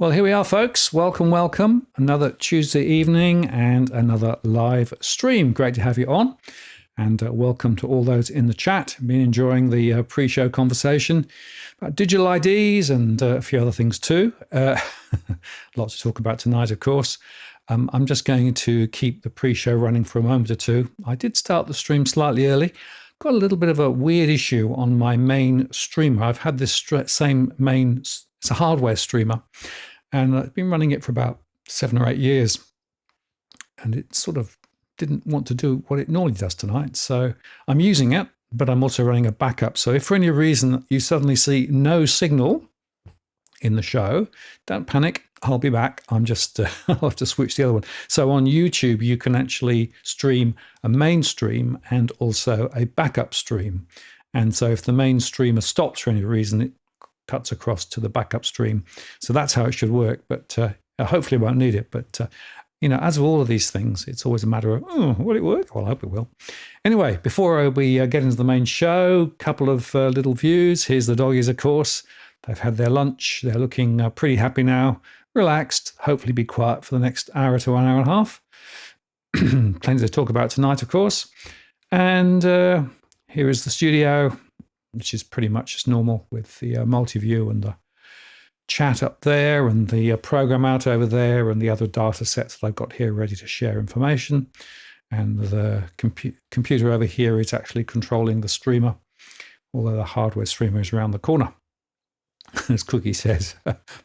Well, here we are, folks. Welcome, welcome. Another Tuesday evening and another live stream. Great to have you on. And welcome to all those in the chat. Been enjoying the pre-show conversation about digital IDs and a few other things too. Lots to talk about tonight, of course. I'm just going to keep the pre-show running for a moment or two. I did start the stream slightly early. Got a little bit of a weird issue on my main streamer. I've had this same main, it's a hardware streamer, and I've been running it for about 7 or 8 years. And it sort of didn't want to do what it normally does tonight. So I'm using it, but I'm also running a backup. So if for any reason you suddenly see no signal in the show, don't panic. I'll be back. I'm just, I'll have to switch the other one. So on YouTube, you can actually stream a main stream and also a backup stream. And so if the main streamer stops for any reason, it cuts across to the backup stream. So that's how it should work. But hopefully I won't need it. But, you know, as with all of these things, it's always a matter of, oh, will it work? Well, I hope it will. Anyway, before we get into the main show, a couple of little views. Here's the doggies, of course. They've had their lunch. They're looking pretty happy now, relaxed, hopefully be quiet for the next hour to an hour and a half. Plenty to talk about tonight, of course. And here is the studio, which is pretty much as normal with the multi-view and the chat up there and the program out over there and the other data sets that I've got here ready to share information. And the computer over here is actually controlling the streamer, although the hardware streamer is around the corner. As Cookie says,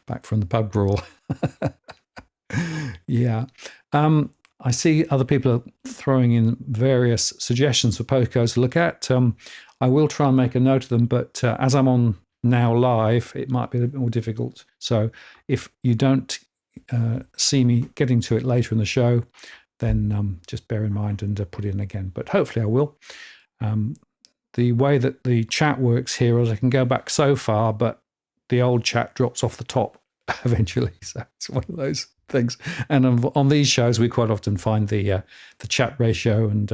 back from the pub brawl. Yeah. I see other people are throwing in various suggestions for postcodes to look at. I will try and make a note of them, but as I'm on now live, it might be a bit more difficult. So if you don't see me getting to it later in the show, then just bear in mind and put it in again. But hopefully I will. The way that the chat works here is I can go back so far, but the old chat drops off the top eventually. So it's one of those things. And on these shows, we quite often find the chat ratio and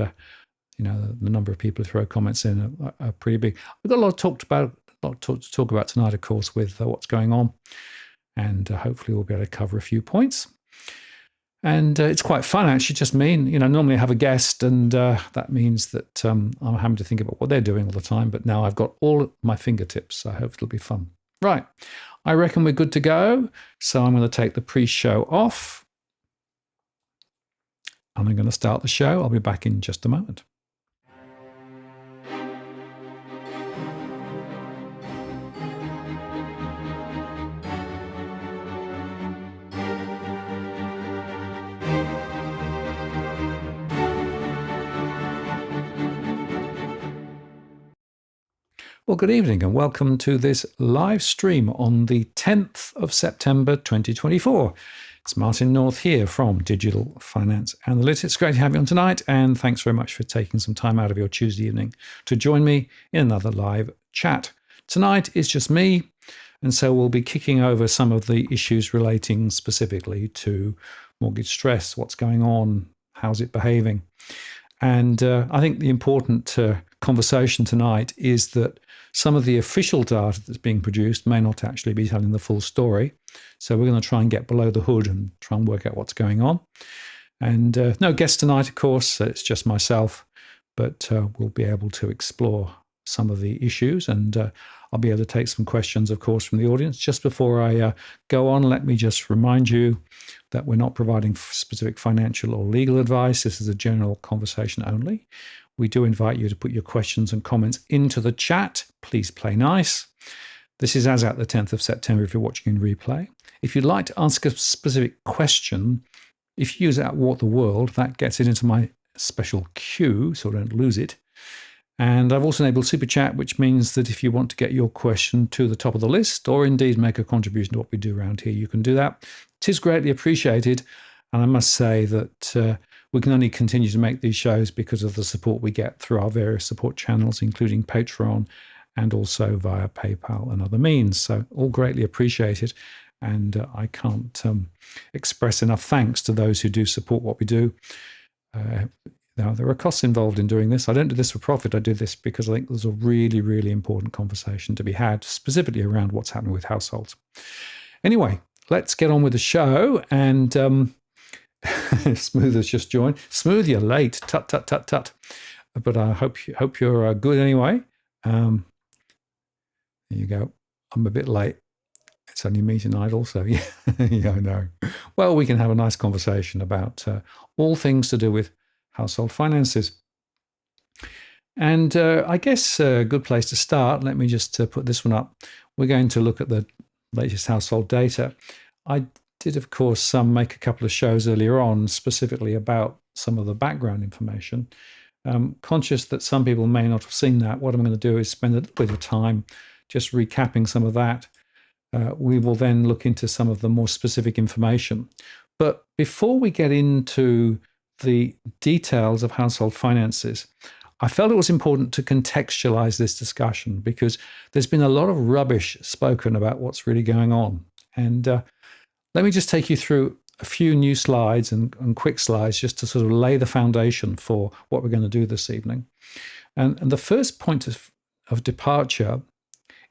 you know, the number of people who throw comments in are pretty big. We've got a lot to talk about tonight, of course, with what's going on. And hopefully we'll be able to cover a few points. And it's quite fun, actually, just me. You know, normally I have a guest, and that means that I'm having to think about what they're doing all the time. But now I've got all at my fingertips, so I hope it'll be fun. Right, I reckon we're good to go. So I'm going to take the pre-show off. And I'm going to start the show. I'll be back in just a moment. Well, good evening and welcome to this live stream on the 10th of September 2024. It's Martin North here from Digital Finance Analytics. Great to have you on tonight, and thanks very much for taking some time out of your Tuesday evening to join me in another live chat. Tonight is just me, and so we'll be kicking over some of the issues relating specifically to mortgage stress, what's going on, how's it behaving. And I think the important conversation tonight is that some of the official data that's being produced may not actually be telling the full story. So we're going to try and get below the hood and try and work out what's going on. And no guest tonight, of course, it's just myself, but we'll be able to explore some of the issues, and I'll be able to take some questions, of course, from the audience. Just before I go on, let me just remind you that we're not providing specific financial or legal advice. This is a general conversation only. We do invite you to put your questions and comments into the chat. Please play nice. This is as at the 10th of September if you're watching in replay. If you'd like to ask a specific question, if you use At What the World, that gets it into my special queue so I don't lose it. And I've also enabled Super Chat, which means that if you want to get your question to the top of the list or indeed make a contribution to what we do around here, you can do that. It is greatly appreciated. And I must say that we can only continue to make these shows because of the support we get through our various support channels, including Patreon and also via PayPal and other means. So all greatly appreciated. And I can't express enough thanks to those who do support what we do. Now, there are costs involved in doing this. I don't do this for profit. I do this because I think there's a really, really important conversation to be had, specifically around what's happening with households. Anyway, let's get on with the show. And Smooth has just joined. Smooth, you're late. Tut, tut, tut, tut. But I hope you're good anyway. There you go. I'm a bit late. It's only me tonight also. Yeah, yeah, I know. Well, we can have a nice conversation about all things to do with household finances. And I guess a good place to start, let me just put this one up. We're going to look at the latest household data. I did, of course, make a couple of shows earlier on specifically about some of the background information. Conscious that some people may not have seen that, what I'm going to do is spend a little bit of time just recapping some of that. We will then look into some of the more specific information. But before we get into the details of household finances, I felt it was important to contextualize this discussion because there's been a lot of rubbish spoken about what's really going on. And let me just take you through a few new slides and quick slides just to sort of lay the foundation for what we're going to do this evening. And the first point of departure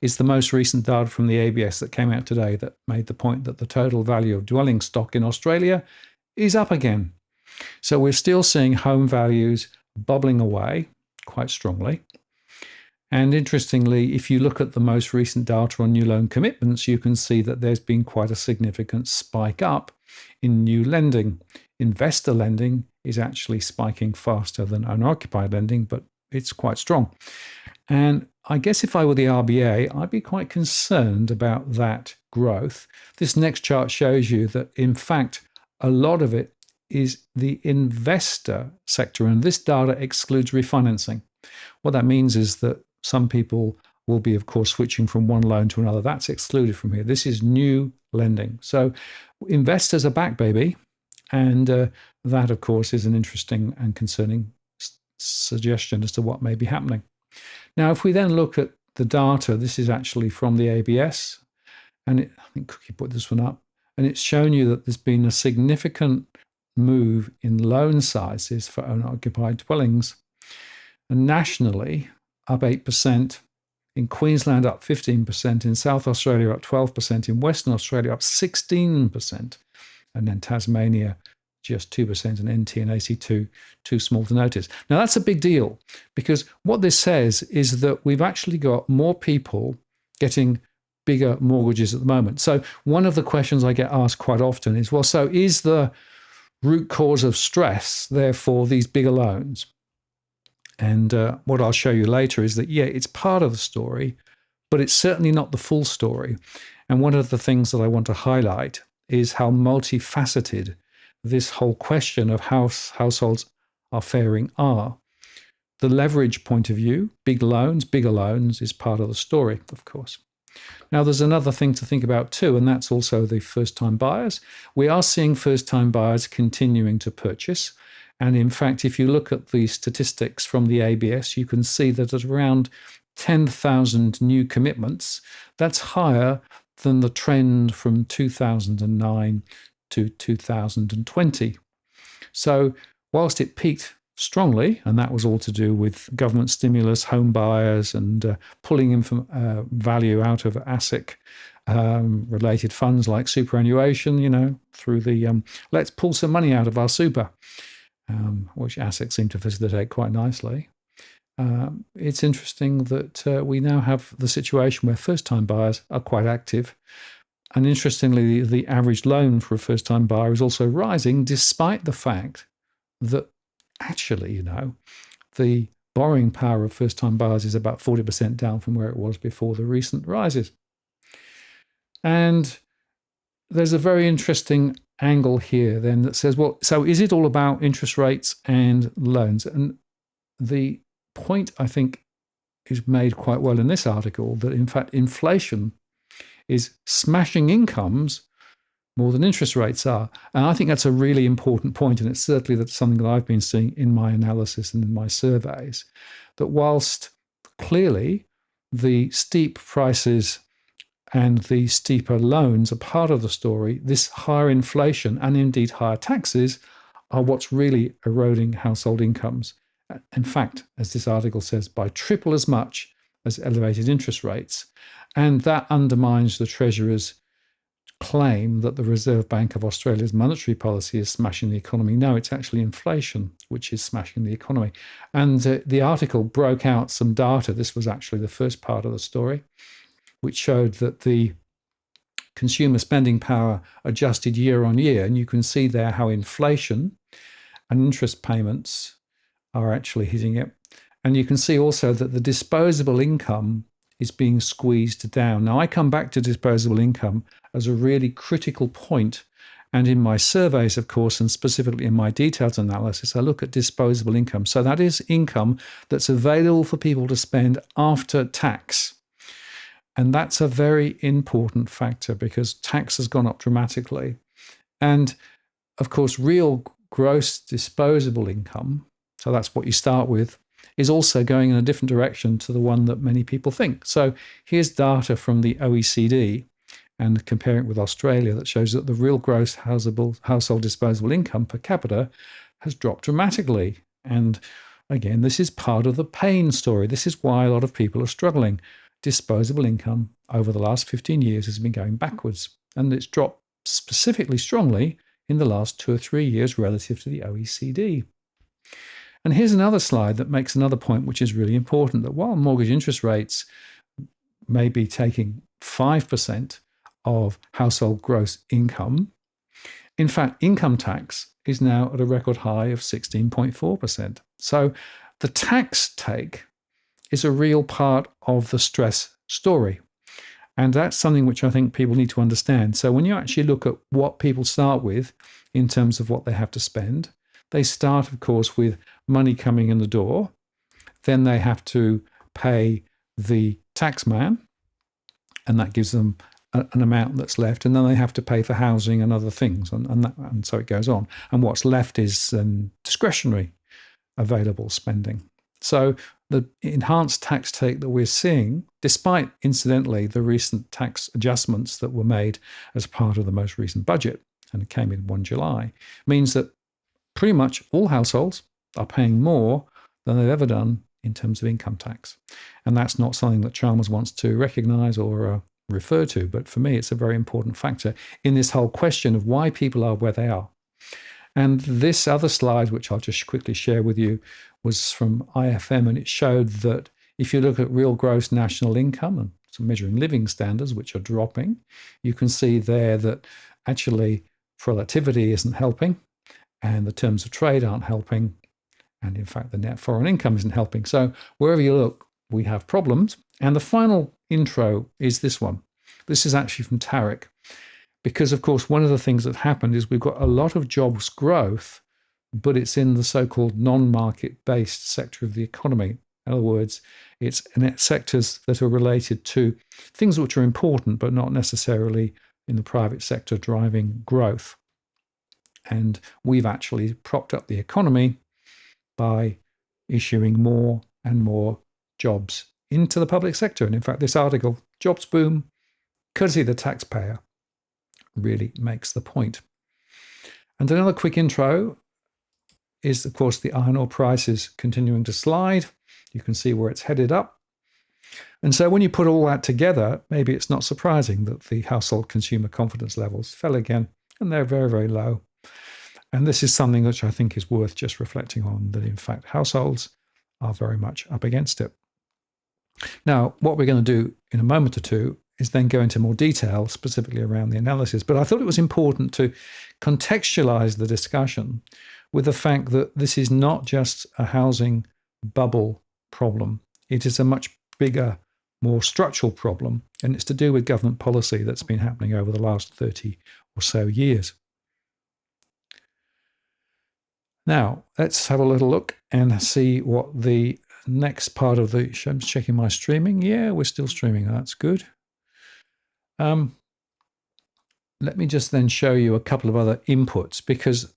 is the most recent data from the ABS that came out today that made the point that the total value of dwelling stock in Australia is up again. So we're still seeing home values bubbling away quite strongly. And interestingly, if you look at the most recent data on new loan commitments, you can see that there's been quite a significant spike up in new lending. Investor lending is actually spiking faster than owner-occupied lending, but it's quite strong. And I guess if I were the RBA, I'd be quite concerned about that growth. This next chart shows you that, in fact, a lot of it is the investor sector, and this data excludes refinancing. What that means is that some people will be, of course, switching from one loan to another. That's excluded from here. This is new lending. So investors are back, baby. And that, of course, is an interesting and concerning suggestion as to what may be happening. Now, if we then look at the data, this is actually from the ABS, and I think Cookie put this one up, and it's shown you that there's been a significant move in loan sizes for owner-occupied dwellings. And nationally, up 8%, in Queensland up 15%, in South Australia up 12%, in Western Australia up 16%, and then Tasmania just 2%, and NT and AC2 too small to notice. Now that's a big deal because what this says is that we've actually got more people getting bigger mortgages at the moment. So one of the questions I get asked quite often is, well, so is the root cause of stress therefore these bigger loans? And what I'll show you later is that, yeah, it's part of the story, but it's certainly not the full story. And one of the things that I want to highlight is how multifaceted this whole question of how households are faring are. The leverage point of view, bigger loans is part of the story, of course. Now, there's another thing to think about too, and that's also the first-time buyers. We are seeing first-time buyers continuing to purchase. And in fact, if you look at the statistics from the ABS, you can see that at around 10,000 new commitments, that's higher than the trend from 2009 to 2020. So whilst it peaked strongly, and that was all to do with government stimulus, home buyers, and pulling value out of ASIC related funds like superannuation, through the let's pull some money out of our super, which ASIC seem to facilitate quite nicely. It's interesting that we now have the situation where first-time buyers are quite active. And interestingly, the average loan for a first-time buyer is also rising, despite the fact that actually, the borrowing power of first-time buyers is about 40% down from where it was before the recent rises. And there's a very interesting angle here then that says, well, so is it all about interest rates and loans? And the point, I think, is made quite well in this article that, in fact, inflation is smashing incomes more than interest rates are. And I think that's a really important point, and it's certainly that's something that I've been seeing in my analysis and in my surveys, that whilst clearly the steep prices and the steeper loans are part of the story, this higher inflation and indeed higher taxes are what's really eroding household incomes. In fact, as this article says, by triple as much as elevated interest rates. And that undermines the Treasurer's claim that the Reserve Bank of Australia's monetary policy is smashing the economy. No, it's actually inflation which is smashing the economy. And the article broke out some data. This was actually the first part of the story, which showed that the consumer spending power adjusted year on year. And you can see there how inflation and interest payments are actually hitting it. And you can see also that the disposable income is being squeezed down. Now, I come back to disposable income as a really critical point. And in my surveys, of course, and specifically in my detailed analysis, I look at disposable income. So that is income that's available for people to spend after tax. And that's a very important factor because tax has gone up dramatically. And of course, real gross disposable income, so that's what you start with, is also going in a different direction to the one that many people think. So here's data from the OECD and comparing it with Australia that shows that the real gross household disposable income per capita has dropped dramatically. And again, this is part of the pain story. This is why a lot of people are struggling. Disposable income over the last 15 years has been going backwards, and it's dropped specifically strongly in the last 2 or 3 years relative to the OECD. And here's another slide that makes another point which is really important, that while mortgage interest rates may be taking 5% of household gross income, in fact, income tax is now at a record high of 16.4%. So the tax take is a real part of the stress story. And that's something which I think people need to understand. So when you actually look at what people start with in terms of what they have to spend, they start, of course, with money coming in the door. Then they have to pay the tax man, and that gives them an amount that's left. And then they have to pay for housing and other things. And so it goes on. And what's left is discretionary available spending. So the enhanced tax take that we're seeing, despite, incidentally, the recent tax adjustments that were made as part of the most recent budget, and it came in 1 July, means that pretty much all households are paying more than they've ever done in terms of income tax. And that's not something that Chalmers wants to recognise or refer to, but for me, it's a very important factor in this whole question of why people are where they are. And this other slide, which I'll just quickly share with you, was from IFM, and it showed that if you look at real gross national income and some measuring living standards, which are dropping, you can see there that actually productivity isn't helping, and the terms of trade aren't helping, and in fact, the net foreign income isn't helping. So wherever you look, we have problems. And the final intro is this one. This is actually from Tarek, because, of course, one of the things that happened is we've got a lot of jobs growth, but it's in the so-called non-market-based sector of the economy. In other words, it's in sectors that are related to things which are important, but not necessarily in the private sector driving growth. And we've actually propped up the economy by issuing more and more jobs into the public sector. And in fact, this article, Jobs Boom, courtesy of the taxpayer, really makes the point. And another quick intro is, of course, the iron ore prices continuing to slide. You can see where it's headed up. And so when you put all that together, maybe it's not surprising that the household consumer confidence levels fell again, and they're very, very low. And this is something which I think is worth just reflecting on, that in fact households are very much up against it. Now, what we're going to do in a moment or two is then go into more detail, specifically around the analysis. But I thought it was important to contextualize the discussion with the fact that this is not just a housing bubble problem. It is a much bigger, more structural problem, and it's to do with government policy that's been happening over the last 30 or so years. Now, let's have a little look and see what the next part of the show. I'm checking my streaming. Yeah, we're still streaming. That's good. Let me just then show you a couple of other inputs, because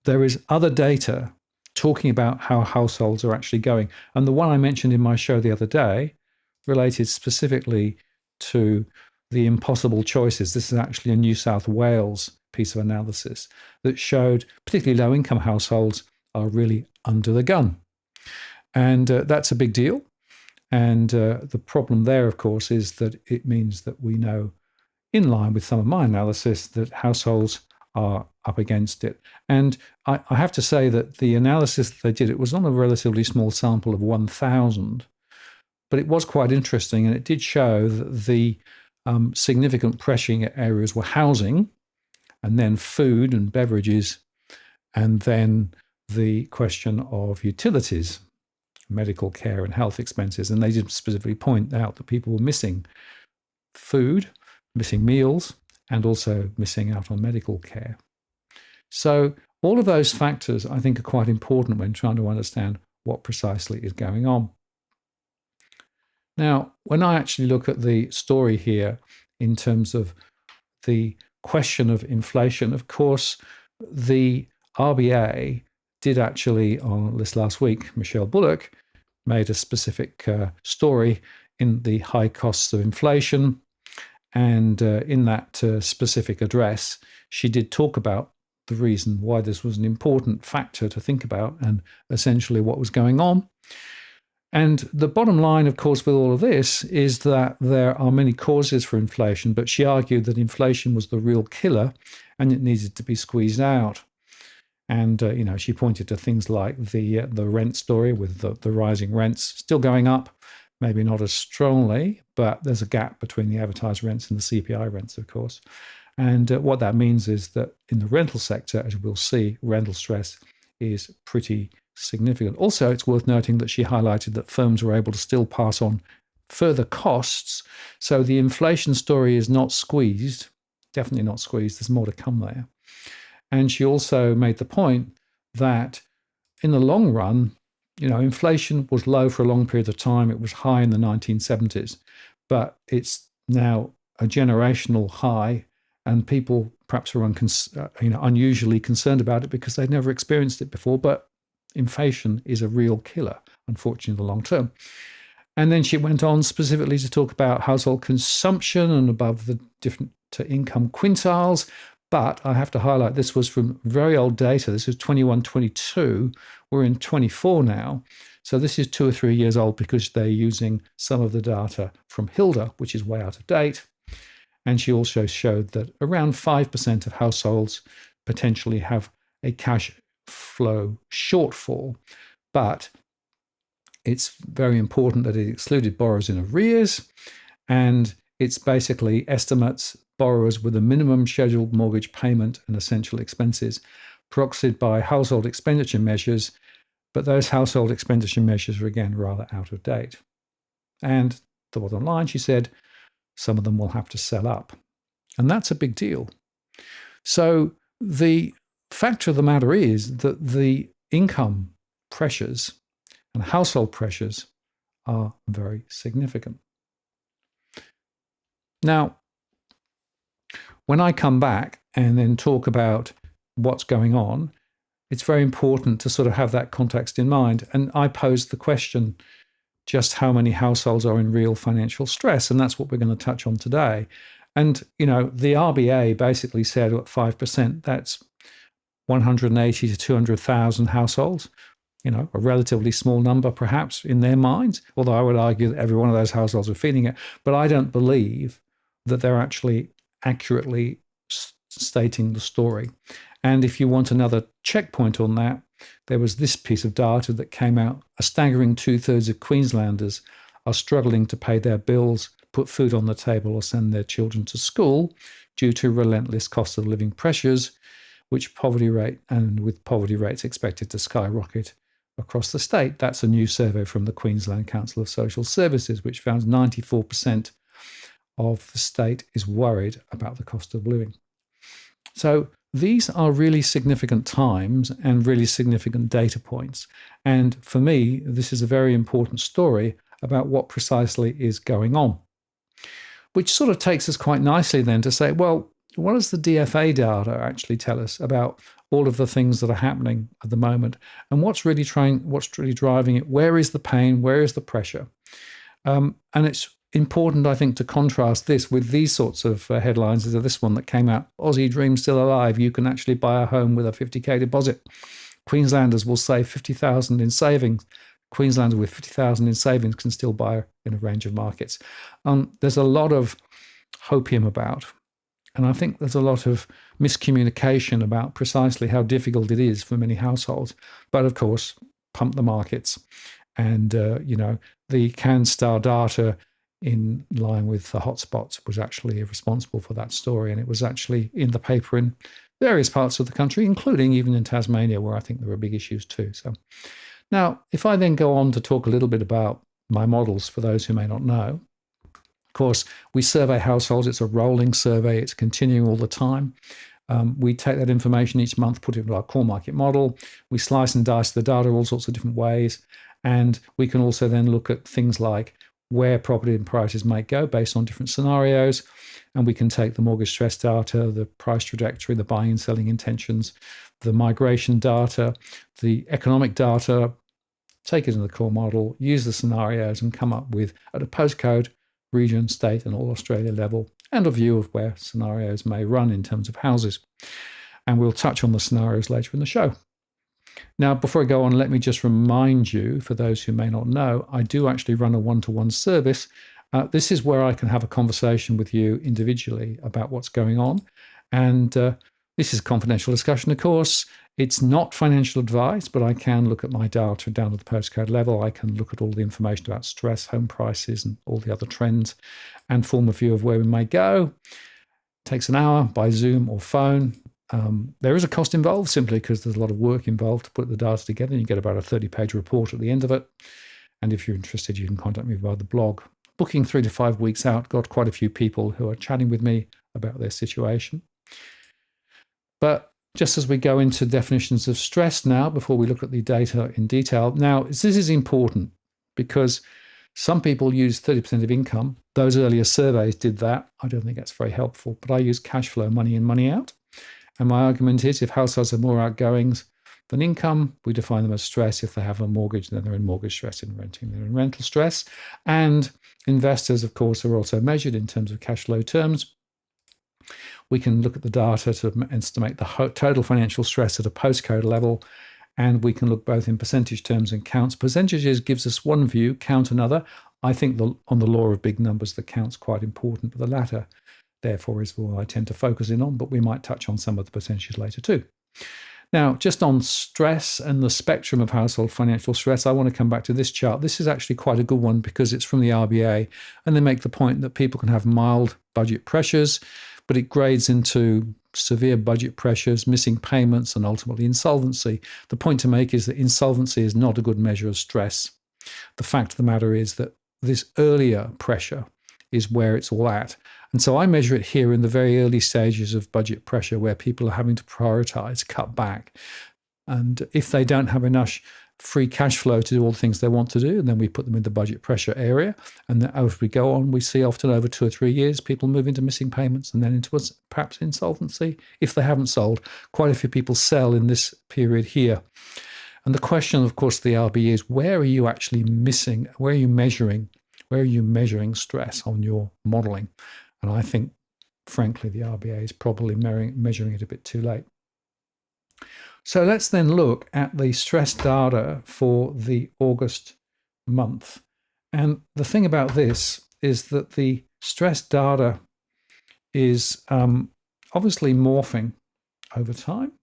there is other data talking about how households are actually going. And the one I mentioned in my show the other day related specifically to the impossible choices. This is actually a New South Wales piece of analysis that showed particularly low-income households are really under the gun. And that's a big deal. And the problem there, of course, is that it means that we know in line with some of my analysis, that households are up against it. And I have to say that the analysis that they did, it was on a relatively small sample of 1,000, but it was quite interesting, and it did show that the significant pressing areas were housing, and then food and beverages, and then the question of utilities, medical care and health expenses. And they did specifically point out that people were missing food, missing meals, and also missing out on medical care. So all of those factors, I think, are quite important when trying to understand what precisely is going on. Now, when I actually look at the story here in terms of the question of inflation, of course, the RBA did actually, on this last week, Michelle Bullock made a specific story in the high costs of inflation. And in that specific address, she did talk about the reason why this was an important factor to think about and essentially what was going on. And the bottom line, of course, with all of this is that there are many causes for inflation, but she argued that inflation was the real killer and it needed to be squeezed out. And, she pointed to things like the rent story with the rising rents still going up, maybe not as strongly, but there's a gap between the advertised rents and the CPI rents, of course. And what that means is that in the rental sector, as we'll see, rental stress is pretty significant. Also, it's worth noting that she highlighted that firms were able to still pass on further costs. So the inflation story is not squeezed, definitely not squeezed. There's more to come there. And she also made the point that in the long run, inflation was low for a long period of time. It was high in the 1970s, but it's now a generational high, and people perhaps are unusually concerned about it because they've never experienced it before. But inflation is a real killer, unfortunately, in the long term. And then she went on specifically to talk about household consumption and above the different income quintiles. But I have to highlight, this was from very old data. This is 21-22. We're in 24 now. So this is 2 or 3 years old because they're using some of the data from Hilda, which is way out of date. And she also showed that around 5% of households potentially have a cash flow shortfall. But it's very important that it excluded borrowers in arrears, and it's basically estimates borrowers with a minimum scheduled mortgage payment and essential expenses, proxied by household expenditure measures, but those household expenditure measures are again rather out of date. And the bottom line, she said, some of them will have to sell up. And that's a big deal. So the fact of the matter is that the income pressures and household pressures are very significant. Now, when I come back and then talk about what's going on, it's very important to sort of have that context in mind. And I posed the question, just how many households are in real financial stress? And that's what we're going to touch on today. And, the RBA basically said at 5%, that's 180 to 200,000 households, a relatively small number perhaps in their minds, although I would argue that every one of those households are feeling it. But I don't believe that they're actually accurately stating the story. And if you want another checkpoint on that, there was this piece of data that came out. A staggering 2/3 of Queenslanders are struggling to pay their bills, put food on the table, or send their children to school due to relentless cost of living pressures, with poverty rates expected to skyrocket across the state. That's a new survey from the Queensland Council of Social Services, which found 94% of the state is worried about the cost of living. So these are really significant times and really significant data points. And for me, this is a very important story about what precisely is going on, which sort of takes us quite nicely then to say, well, what does the DFA data actually tell us about all of the things that are happening at the moment? And what's really driving it? Where is the pain? Where is the pressure? And it's important, I think, to contrast this with these sorts of headlines. Is this one that came out, Aussie dream still alive. You can actually buy a home with a 50k deposit. Queenslanders will save 50,000 in savings. Queenslanders with 50,000 in savings can still buy in a range of markets. There's a lot of hopium about And I think there's a lot of miscommunication about precisely how difficult it is for many households. But of course, pump the markets. And, the CanStar data in line with the hotspots was actually responsible for that story. And it was actually in the paper in various parts of the country, including even in Tasmania, where I think there are big issues too. So now, if I then go on to talk a little bit about my models for those who may not know, of course, we survey households. It's a rolling survey. It's continuing all the time. We take that information each month, put it into our core market model. We slice and dice the data all sorts of different ways. And we can also then look at things like where property prices might go based on different scenarios. And we can take the mortgage stress data, the price trajectory, the buying and selling intentions, the migration data, the economic data, take it in the core model, use the scenarios and come up with, at a postcode, region, state and all Australia level, and a view of where scenarios may run in terms of houses. And we'll touch on the scenarios later in the show. Now, before I go on, let me just remind you, for those who may not know, I do actually run a one-to-one service. This is where I can have a conversation with you individually about what's going on. And this is confidential discussion, of course. It's not financial advice, but I can look at my data down at the postcode level. I can look at all the information about stress, home prices, and all the other trends and form a view of where we may go. It takes an hour by Zoom or phone. There is a cost involved simply because there's a lot of work involved to put the data together. And you get about a 30-page report at the end of it. And if you're interested, you can contact me via the blog. Booking 3 to 5 weeks out, got quite a few people who are chatting with me about their situation. But just as we go into definitions of stress now, before we look at the data in detail, now this is important because some people use 30% of income. Those earlier surveys did that. I don't think that's very helpful, but I use cash flow, money in, money out. And my argument is if households have more outgoings than income, we define them as stress. If they have a mortgage, then they're in mortgage stress. In renting, they're in rental stress. And investors, of course, are also measured in terms of cash flow terms. We can look at the data to estimate the total financial stress at a postcode level. And we can look both in percentage terms and counts. Percentages gives us one view, count another. I think on the law of big numbers, the count's quite important, but the latter therefore is what I tend to focus in on, but we might touch on some of the percentages later too. Now, just on stress and the spectrum of household financial stress, I want to come back to this chart. This is actually quite a good one because it's from the RBA, and they make the point that people can have mild budget pressures, but it grades into severe budget pressures, missing payments, and ultimately insolvency. The point to make is that insolvency is not a good measure of stress. The fact of the matter is that this earlier pressure is where it's all at. And so I measure it here in the very early stages of budget pressure where people are having to prioritize, cut back. And if they don't have enough free cash flow to do all the things they want to do, and then we put them in the budget pressure area. And then as we go on, we see often over 2 or 3 years, people move into missing payments and then into perhaps insolvency if they haven't sold. Quite a few people sell in this period here. And the question, of course, the RBA is where are you actually missing? Where are you measuring? Where are you measuring stress on your modeling? And I think, frankly, the RBA is probably measuring it a bit too late. So let's then look at the stress data for the August month. And the thing about this is that the stress data is obviously morphing over time.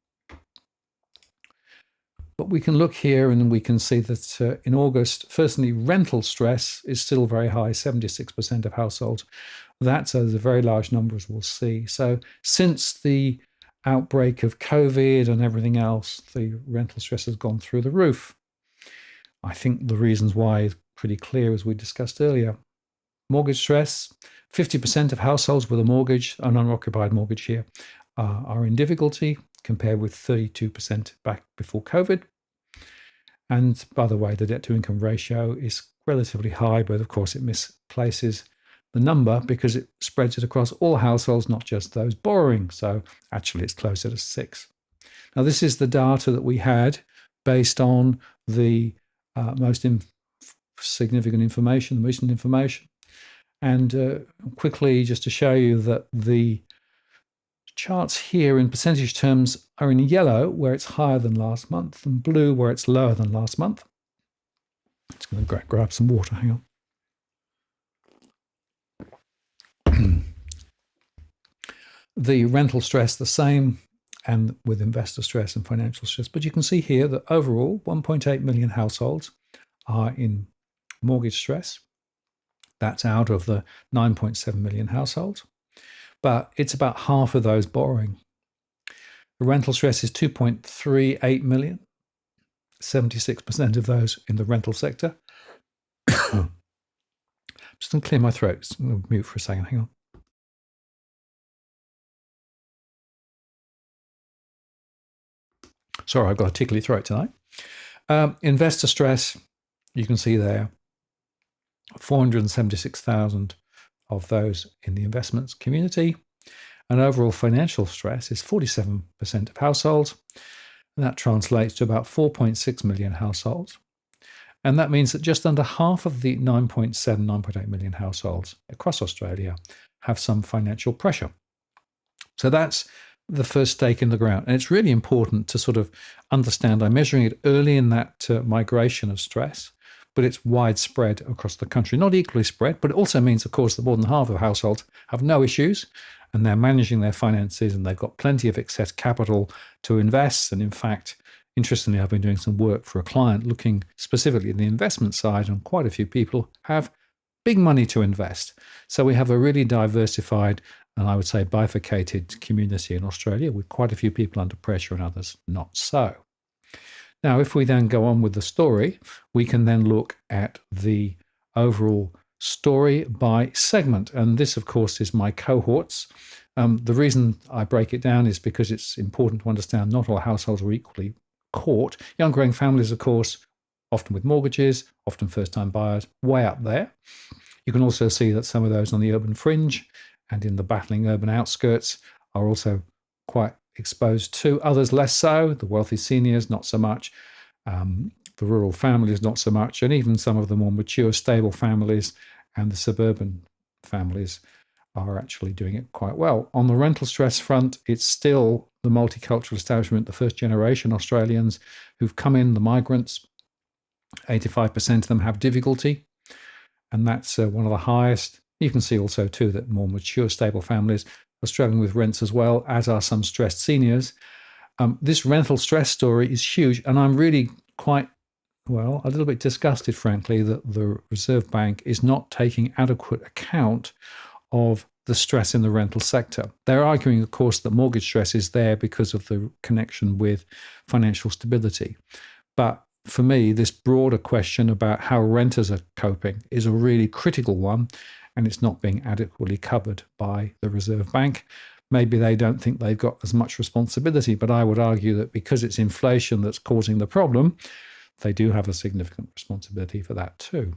But we can look here and we can see that in August, firstly, rental stress is still very high, 76% of households. That's a very large number, as we'll see. So since the outbreak of COVID and everything else, the rental stress has gone through the roof. I think the reasons why is pretty clear, as we discussed earlier. Mortgage stress, 50% of households with a mortgage, an unoccupied mortgage here, are in difficulty, compared with 32% back before COVID. And by the way, the debt to income ratio is relatively high, but of course it misplaces the number because it spreads it across all households, not just those borrowing. So actually it's closer to 6. Now this is the data that we had based on the most significant information, the recent information. And quickly, just to show you that the charts here in percentage terms are in yellow, where it's higher than last month, and blue, where it's lower than last month. I'm just going to grab some water, hang on. The rental stress, the same, and with investor stress and financial stress. But you can see here that overall, 1.8 million households are in mortgage stress. That's out of the 9.7 million households. But it's about half of those borrowing. The rental stress is 2.38 million, 76% of those in the rental sector. Just going to clear my throat. I'm going to mute for a second. Hang on. Sorry, I've got a tickly throat tonight. Investor stress, you can see there, 476,000 of those in the investments community. And overall financial stress is 47% of households. And that translates to about 4.6 million households. And that means that just under half of the 9.8 million households across Australia have some financial pressure. So that's the first stake in the ground. And it's really important to sort of understand I'm measuring it early in that migration of stress, but it's widespread across the country, not equally spread, but it also means, of course, that more than half of households have no issues and they're managing their finances and they've got plenty of excess capital to invest. And in fact, interestingly, I've been doing some work for a client looking specifically at the investment side, and quite a few people have big money to invest. So we have a really diversified and I would say bifurcated community in Australia with quite a few people under pressure and others not so. Now, if we then go on with the story, we can then look at the overall story by segment. And this, of course, is my cohorts. The reason I break it down is because it's important to understand not all households are equally caught. Young growing families, of course, often with mortgages, often first-time buyers, way up there. You can also see that some of those on the urban fringe and in the battling urban outskirts are also quite exposed to. Others less so, the wealthy seniors not so much, the rural families not so much, and even some of the more mature, stable families and the suburban families are actually doing it quite well. On the rental stress front, it's still the multicultural establishment, the first generation Australians who've come in, the migrants. 85% of them have difficulty, and that's one of the highest. You can see also too that more mature, stable families are struggling with rents as well, as are some stressed seniors. This rental stress story is huge, and I'm really quite, well, a little bit disgusted, frankly, that the Reserve Bank is not taking adequate account of the stress in the rental sector. They're arguing, of course, that mortgage stress is there because of the connection with financial stability. But for me, this broader question about how renters are coping is a really critical one, and it's not being adequately covered by the Reserve Bank. Maybe they don't think they've got as much responsibility, but I would argue that because it's inflation that's causing the problem, they do have a significant responsibility for that too.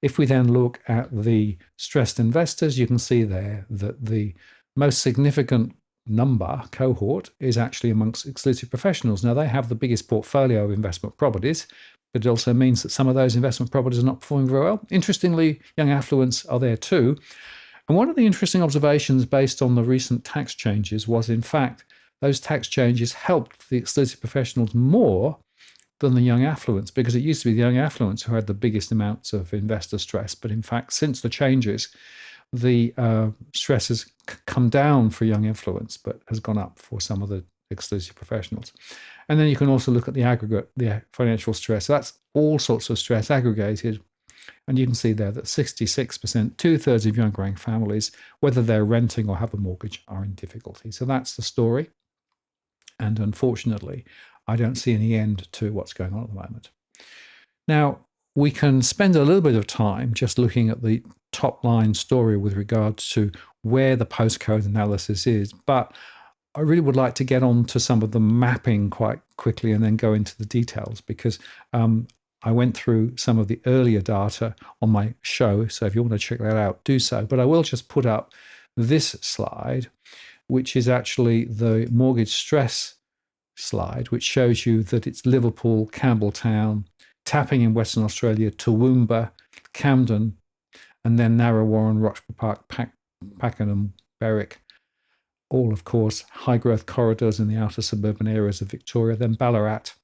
If we then look at the stressed investors, you can see there that the most significant cohort is actually amongst exclusive professionals. Now, they have the biggest portfolio of investment properties, but it also means that some of those investment properties are not performing very well. Interestingly, young affluents are there too. And one of the interesting observations based on the recent tax changes was, in fact, those tax changes helped the exclusive professionals more than the young affluents, because it used to be the young affluents who had the biggest amounts of investor stress. But in fact, since the changes, the stress has come down for young affluents, but has gone up for some of the exclusive professionals. And then you can also look at the aggregate, the financial stress. That's all sorts of stress aggregated. And you can see there that 66%, 2/3 of young growing families, whether they're renting or have a mortgage, are in difficulty. So that's the story. And unfortunately, I don't see any end to what's going on at the moment. Now, we can spend a little bit of time just looking at the top line story with regards to where the postcode analysis is, but I really would like to get on to some of the mapping quite quickly and then go into the details, because I went through some of the earlier data on my show. So if you want to check that out, do so. But I will just put up this slide, which is actually the mortgage stress slide, which shows you that it's Liverpool, Campbelltown, tapping in Western Australia, Toowoomba, Camden, and then Narre Roxburgh Park, Pakenham, Berwick. All, of course, high growth corridors in the outer suburban areas of Victoria, then Ballarat,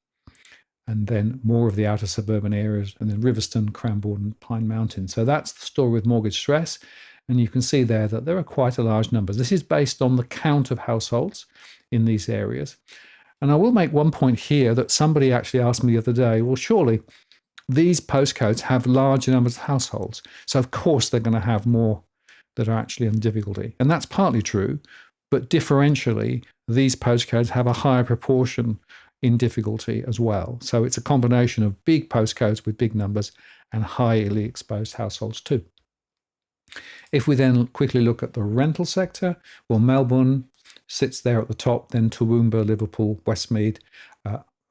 and then more of the outer suburban areas, and then Riverstone, Cranbourne, and Pine Mountain. So that's the story with mortgage stress. And you can see there that there are quite a large numbers. This is based on the count of households in these areas. And I will make one point here that somebody actually asked me the other day, well, surely these postcodes have larger numbers of households. So of course they're going to have more that are actually in difficulty. And that's partly true, but differentially, these postcodes have a higher proportion in difficulty as well. So it's a combination of big postcodes with big numbers and highly exposed households too. If we then quickly look at the rental sector, well, Melbourne sits there at the top, then Toowoomba, Liverpool, Westmead,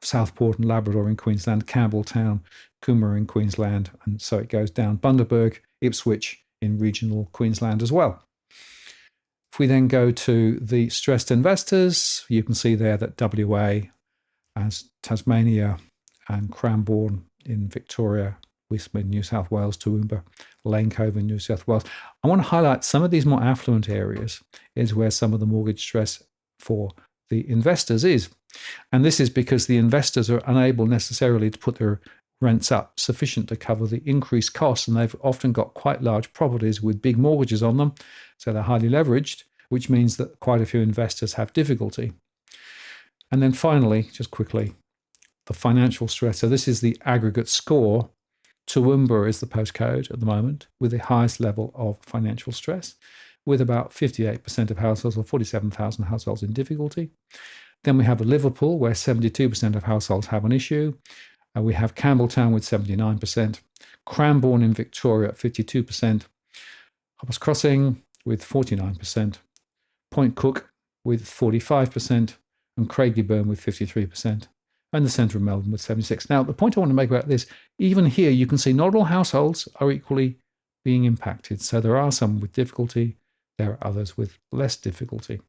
Southport and Labrador in Queensland, Campbelltown, Coomera in Queensland, and so it goes down. Bundaberg, Ipswich in regional Queensland as well. If we then go to the stressed investors, you can see there that WA, as Tasmania and Cranbourne in Victoria, Westmead, New South Wales, Toowoomba, Lane Cove in New South Wales. I want to highlight some of these more affluent areas is where some of the mortgage stress for the investors is. And this is because the investors are unable necessarily to put their rents up sufficient to cover the increased costs, and they've often got quite large properties with big mortgages on them, so they're highly leveraged, which means that quite a few investors have difficulty. And then finally, just quickly, the financial stress. So this is the aggregate score. Toowoomba is the postcode at the moment with the highest level of financial stress, with about 58% of households or 47,000 households in difficulty. Then we have Liverpool, where 72% of households have an issue. We have Campbelltown with 79%, Cranbourne in Victoria at 52%, Hoppers Crossing with 49%, Point Cook with 45%, and Craigieburn with 53%, and the centre of Melbourne with 76%. Now, the point I want to make about this, even here you can see not all households are equally being impacted. So there are some with difficulty, there are others with less difficulty.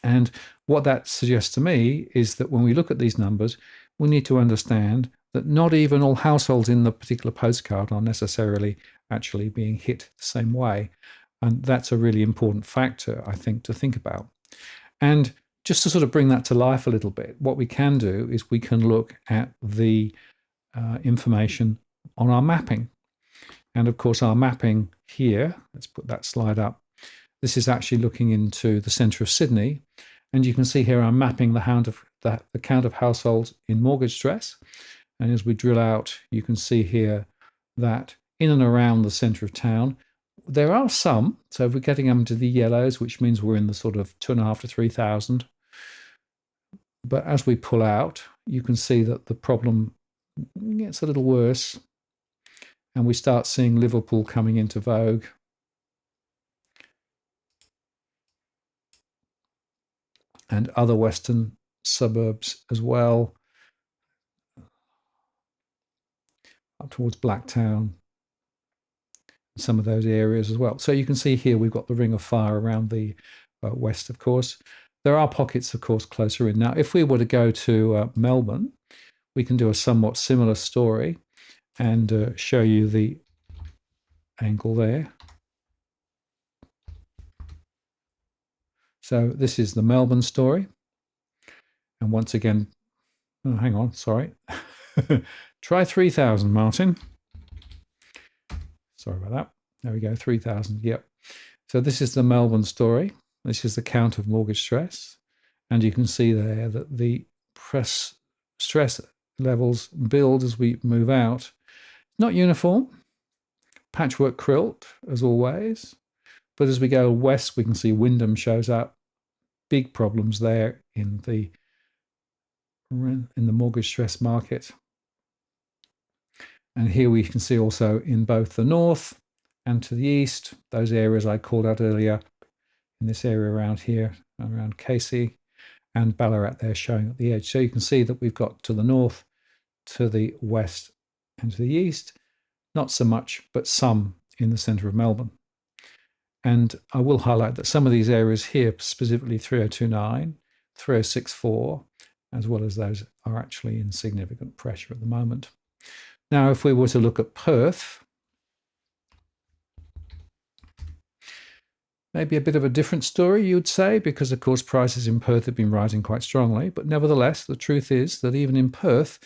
And what that suggests to me is that when we look at these numbers, we need to understand that not even all households in the particular postcard are necessarily actually being hit the same way. And that's a really important factor, I think, to think about. And just to sort of bring that to life a little bit, what we can do is we can look at the information on our mapping. And of course, our mapping here, let's put that slide up. This is actually looking into the centre of Sydney. And you can see here I'm mapping the count of households in mortgage stress. And as we drill out, you can see here that in and around the centre of town, there are some. So if we're getting them to the yellows, which means we're in the sort of 2,500 to 3,000. But as we pull out, you can see that the problem gets a little worse. And we start seeing Liverpool coming into vogue. And other western suburbs as well, up towards Blacktown, some of those areas as well. So you can see here we've got the ring of fire around the west, of course. There are pockets, of course, closer in. Now, if we were to go to Melbourne, we can do a somewhat similar story and show you the angle there. So this is the Melbourne story. And once again, oh, hang on, sorry. Try 3,000, Martin. Sorry about that. There we go, 3,000, yep. So this is the Melbourne story. This is the count of mortgage stress. And you can see there that the stress levels build as we move out. Not uniform, patchwork quilt as always. But as we go west, we can see Wyndham shows up. Big problems there in the mortgage stress market. And here we can see also in both the north and to the east, those areas I called out earlier, in this area around here, around Casey, and Ballarat there showing at the edge. So you can see that we've got to the north, to the west, and to the east. Not so much, but some in the centre of Melbourne. And I will highlight that some of these areas here, specifically 3029, 3064, as well as those are actually in significant pressure at the moment. Now, if we were to look at Perth, maybe a bit of a different story, you'd say, because of course prices in Perth have been rising quite strongly. But nevertheless, the truth is that even in Perth,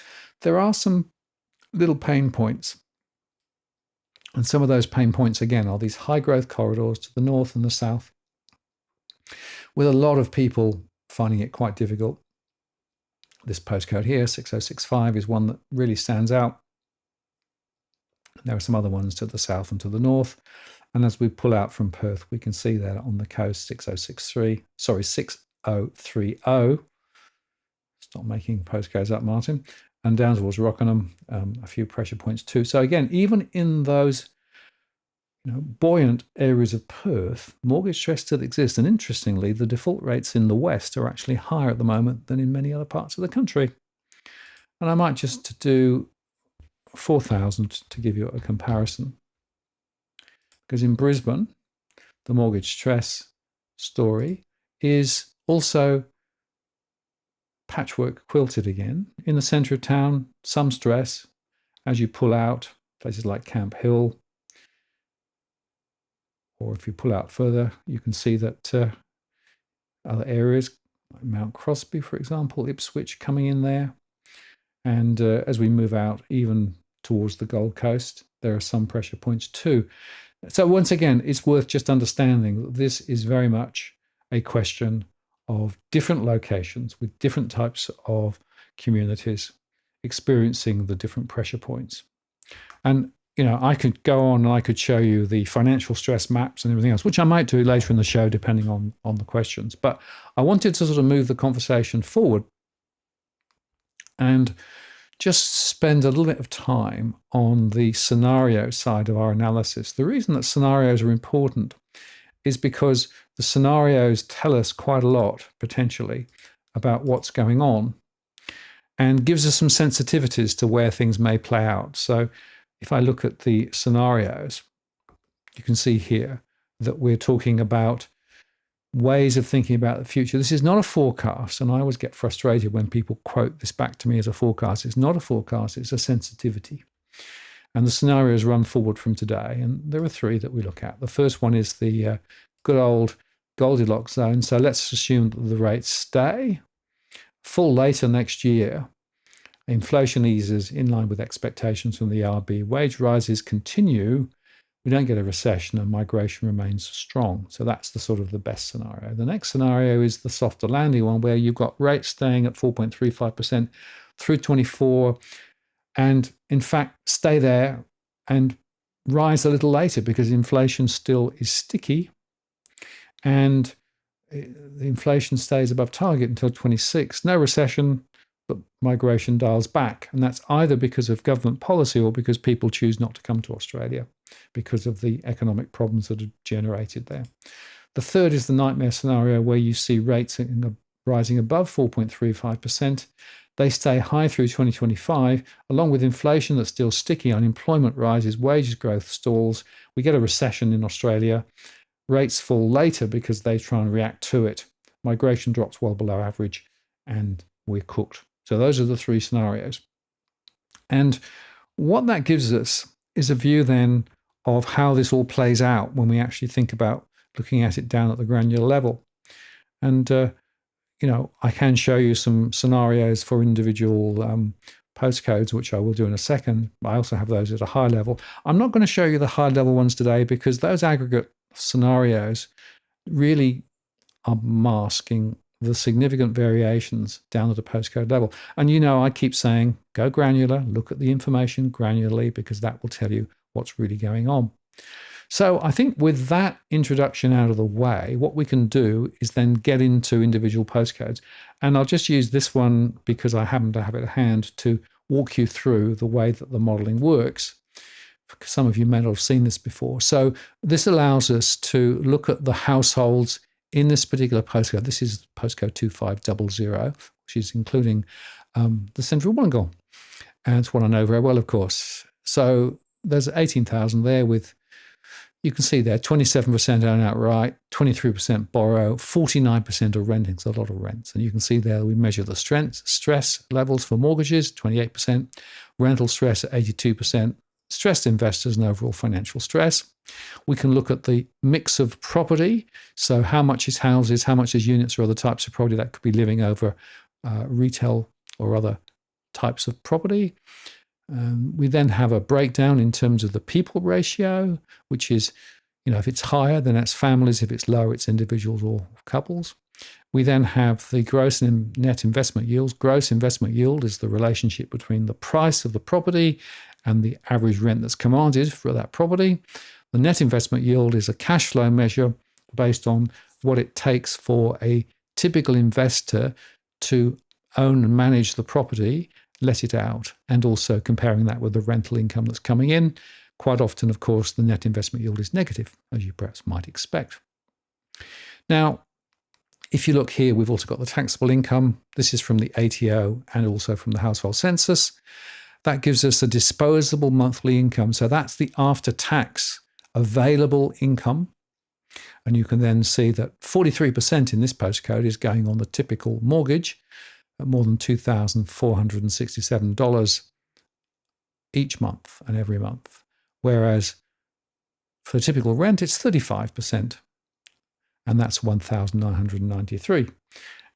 there are some little pain points. And some of those pain points, again, are these high growth corridors to the north and the south, with a lot of people finding it quite difficult. This postcode here, 6065, is one that really stands out. There are some other ones to the south and to the north. And as we pull out from Perth, we can see that on the coast, 6030. Stop making postcodes up, Martin. And down towards Rockingham, a few pressure points too. So again, even in those buoyant areas of Perth, mortgage stress still exists. And interestingly, the default rates in the west are actually higher at the moment than in many other parts of the country. And I might just do 4,000 to give you a comparison. Because in Brisbane, the mortgage stress story is also patchwork quilted again. In the centre of town, some stress. As you pull out, places like Camp Hill, or if you pull out further, you can see that other areas, like Mount Crosby, for example, Ipswich coming in there. And as we move out, even towards the Gold Coast, there are some pressure points too. So once again, it's worth just understanding that this is very much a question of different locations with different types of communities experiencing the different pressure points. And I could go on and I could show you the financial stress maps and everything else, which I might do later in the show, depending on the questions. But I wanted to sort of move the conversation forward and just spend a little bit of time on the scenario side of our analysis. The reason that scenarios are important is because the scenarios tell us quite a lot, potentially, about what's going on and gives us some sensitivities to where things may play out. So if I look at the scenarios, you can see here that we're talking about ways of thinking about the future. This is not a forecast, and I always get frustrated when people quote this back to me as a forecast. It's not a forecast, it's a sensitivity. And the scenarios run forward from today, and there are three that we look at. The first one is the good old Goldilocks zone. So let's assume that the rates stay full later next year. Inflation eases in line with expectations from the RB. Wage rises continue. We don't get a recession and migration remains strong. So that's the sort of the best scenario. The next scenario is the softer landing one, where you've got rates staying at 4.35% through 24, and in fact stay there and rise a little later because inflation still is sticky, and the inflation stays above target until 26. No recession, but migration dials back. And that's either because of government policy or because people choose not to come to Australia because of the economic problems that are generated there. The third is the nightmare scenario, where you see rates rising above 4.35%. They stay high through 2025, along with inflation that's still sticky. Unemployment rises, wages growth stalls. We get a recession in Australia. Rates fall later because they try and react to it. Migration drops well below average, and we're cooked. So those are the three scenarios. And what that gives us is a view then of how this all plays out when we actually think about looking at it down at the granular level. And, I can show you some scenarios for individual postcodes, which I will do in a second. I also have those at a high level. I'm not going to show you the high level ones today because those aggregate scenarios really are masking the significant variations down at a postcode level. And I keep saying, go granular, look at the information granularly, because that will tell you what's really going on. So I think with that introduction out of the way, what we can do is then get into individual postcodes. And I'll just use this one because I happen to have it at hand to walk you through the way that the modeling works. Some of you may not have seen this before. So this allows us to look at the households in this particular postcode. This is postcode 2500, which is including the central Wollongong. And it's one I know very well, of course. So there's 18,000 there with, you can see there, 27% own outright, 23% borrow, 49% are renting. It's a lot of rents. And you can see there we measure the stress levels for mortgages, 28%, rental stress at 82%, stressed investors and overall financial stress. We can look at the mix of property. So how much is houses, how much is units or other types of property that could be living over retail or other types of property. We then have a breakdown in terms of the people ratio, which is, if it's higher, then that's families. If it's lower, it's individuals or couples. We then have the gross and net investment yields. Gross investment yield is the relationship between the price of the property and the average rent that's commanded for that property. The net investment yield is a cash flow measure based on what it takes for a typical investor to own and manage the property, let it out, and also comparing that with the rental income that's coming in. Quite often, of course, the net investment yield is negative, as you perhaps might expect. Now, if you look here, we've also got the taxable income. This is from the ATO and also from the household census. That gives us a disposable monthly income. So that's the after-tax available income. And you can then see that 43% in this postcode is going on the typical mortgage, at more than $2,467 each month and every month. Whereas for a typical rent, it's 35%. And that's 1,993.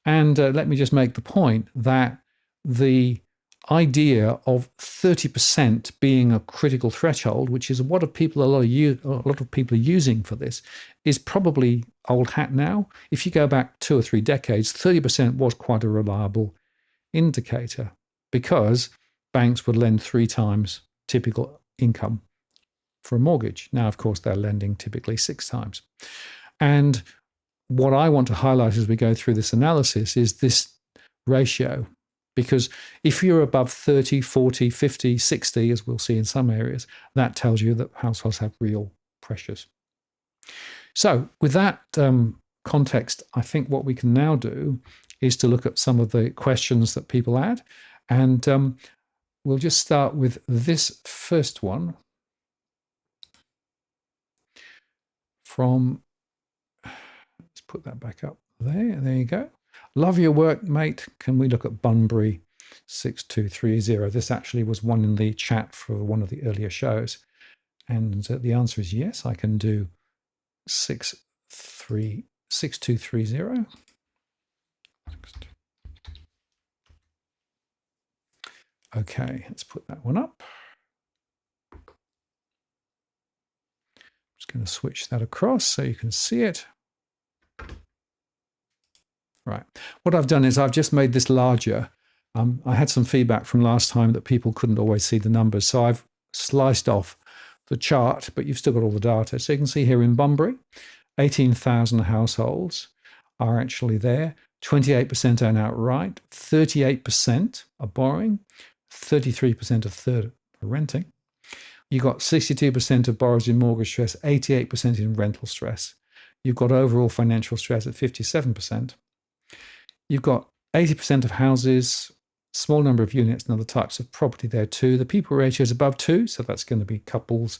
And let me just make the point that the idea of 30% being a critical threshold, which is what a lot of people are using for this, is probably old hat now. If you go back 2 or 3 decades, 30% was quite a reliable indicator because banks would lend 3 times typical income for a mortgage. Now, of course, they're lending typically 6 times. And what I want to highlight as we go through this analysis is this ratio, because if you're above 30, 40, 50, 60, as we'll see in some areas, that tells you that households have real pressures. So with that context, I think what we can now do is to look at some of the questions that people had. And we'll just start with this first one from, let's put that back up there. There you go. Love your work, mate. Can we look at Bunbury 6230? This actually was one in the chat for one of the earlier shows. And the answer is yes, I can do 6230. Okay, let's put that one up. Just going to switch that across so you can see it. Right. What I've done is I've just made this larger. I had some feedback from last time that people couldn't always see the numbers. So I've sliced off the chart, but you've still got all the data. So you can see here in Bunbury, 18,000 households are actually there. 28% own outright, 38% are borrowing, 33% are renting. You've got 62% of borrowers in mortgage stress, 88% in rental stress. You've got overall financial stress at 57%. You've got 80% of houses, small number of units and other types of property there too. The people ratio is above 2, so that's going to be couples,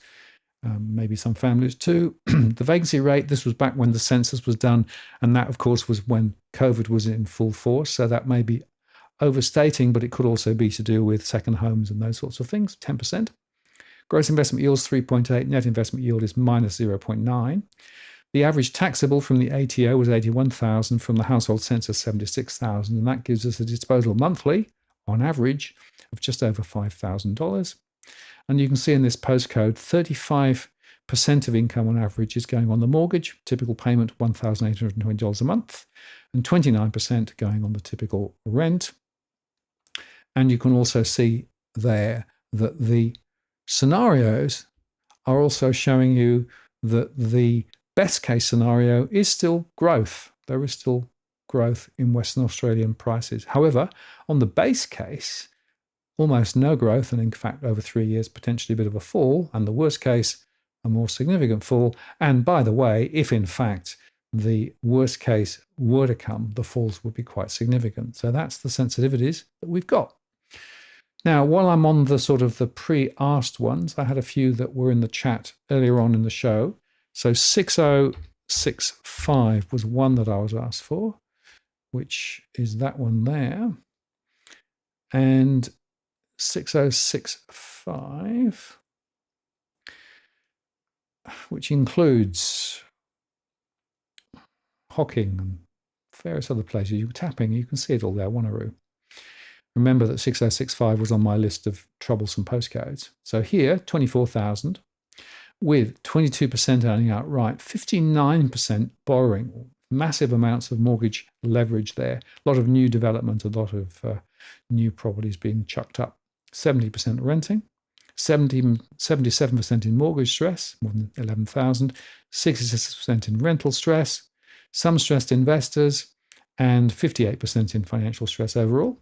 maybe some families too. The vacancy rate, this was back when the census was done, and that, of course, was when COVID was in full force, so that may be overstating, but it could also be to do with second homes and those sorts of things, 10%. Gross investment yield is 3.8, net investment yield is minus 0.9. The average taxable from the ATO was 81,000, from the household census 76,000, and that gives us a disposable monthly, on average, of just over $5,000. And you can see in this postcode, 35% of income on average is going on the mortgage, typical payment $1,820 a month, and 29% going on the typical rent. And you can also see there that the scenarios are also showing you that the best case scenario is still growth. There is still growth in Western Australian prices. However, on the base case, almost no growth, and in fact, over 3 years, potentially a bit of a fall, and the worst case, a more significant fall. And by the way, if in fact the worst case were to come, the falls would be quite significant. So that's the sensitivities that we've got. Now, while I'm on the sort of the pre-asked ones, I had a few that were in the chat earlier on in the show. So 6065 was one that I was asked for, which is that one there. And 6065, which includes Hocking and various other places. You're tapping, you can see it all there, Wanneroo. Remember that 6065 was on my list of troublesome postcodes. So here, 24,000 with 22% earning outright, 59% borrowing, massive amounts of mortgage leverage there, a lot of new development, a lot of new properties being chucked up, 70% renting, 77% in mortgage stress, more than 11,000, 66% in rental stress, some stressed investors, and 58% in financial stress overall.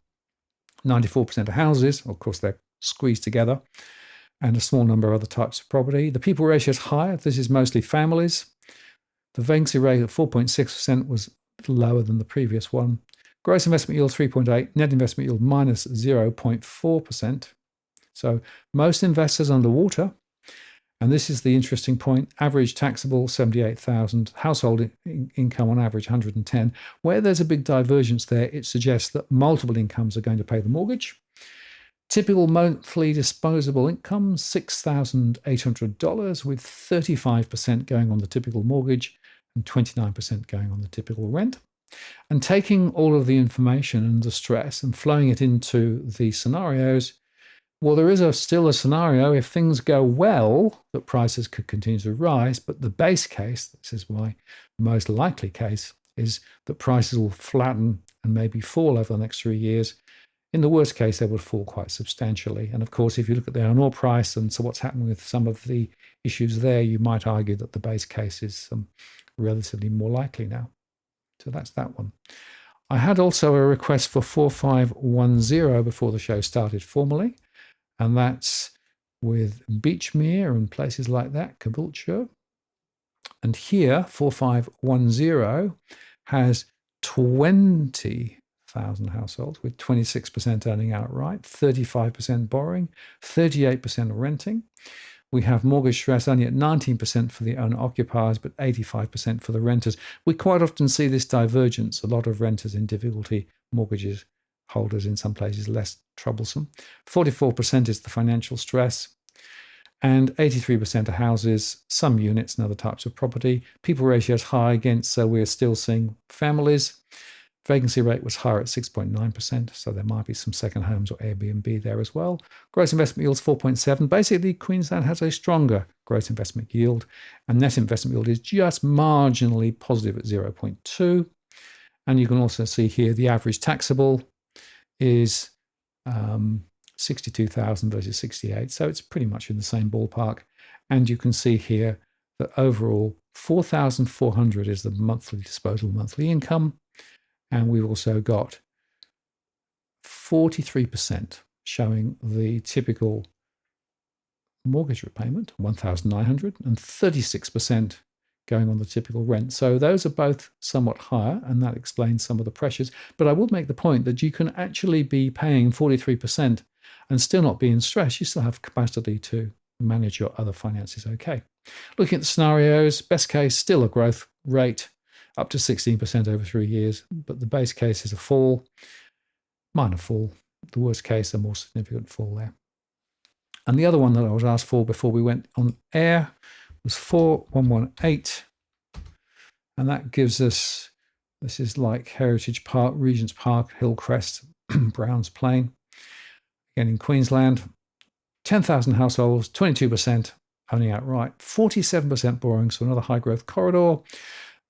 94% of houses, of course, they're squeezed together, and a small number of other types of property. The people ratio is higher. This is mostly families. The vacancy rate of 4.6% was a little lower than the previous one. Gross investment yield 3.8, net investment yield minus 0.4%. So most investors underwater. And this is the interesting point. Average taxable 78,000, household income on average 110. Where there's a big divergence there, it suggests that multiple incomes are going to pay the mortgage. Typical monthly disposable income, $6,800, with 35% going on the typical mortgage and 29% going on the typical rent. And taking all of the information and the stress and flowing it into the scenarios, well, there is still a scenario, if things go well, that prices could continue to rise. But the base case, this is my most likely case, is that prices will flatten and maybe fall over the next 3 years. In the worst case, they would fall quite substantially. And of course, if you look at the iron ore price and so what's happening with some of the issues there, you might argue that the base case is relatively more likely now. So that's that one. I had also a request for 4510 before the show started formally. And that's with Beachmere and places like that, Caboolture. And here, 4510 has 20,000 households with 26% earning outright, 35% borrowing, 38% renting. We have mortgage stress only at 19% for the owner-occupiers, but 85% for the renters. We quite often see this divergence, a lot of renters in difficulty, mortgages holders in some places less troublesome. 44% is the financial stress, and 83% are houses, some units and other types of property. People ratio is high again, so we're still seeing families. Vacancy rate was higher at 6.9%, so there might be some second homes or Airbnb there as well. Gross investment yield is 4.7. Basically, Queensland has a stronger gross investment yield, and net investment yield is just marginally positive at 0.2. And you can also see here the average taxable is 62,000 versus 68. So it's pretty much in the same ballpark. And you can see here that overall 4,400 is the disposable monthly income. And we've also got 43% showing the typical mortgage repayment, 1,900, and 36% going on the typical rent. So those are both somewhat higher, and that explains some of the pressures. But I will make the point that you can actually be paying 43% and still not be in stress. You still have capacity to manage your other finances okay. Looking at the scenarios, best case, still a growth rate up to 16% over 3 years, but the base case is a fall, minor fall. The worst case, a more significant fall there. And the other one that I was asked for before we went on air was 4118, and that gives us, this is like Heritage Park, Regent's Park, Hillcrest, Browns Plain, again in Queensland. 10,000 households, 22% owning outright, 47% borrowing, so another high growth corridor,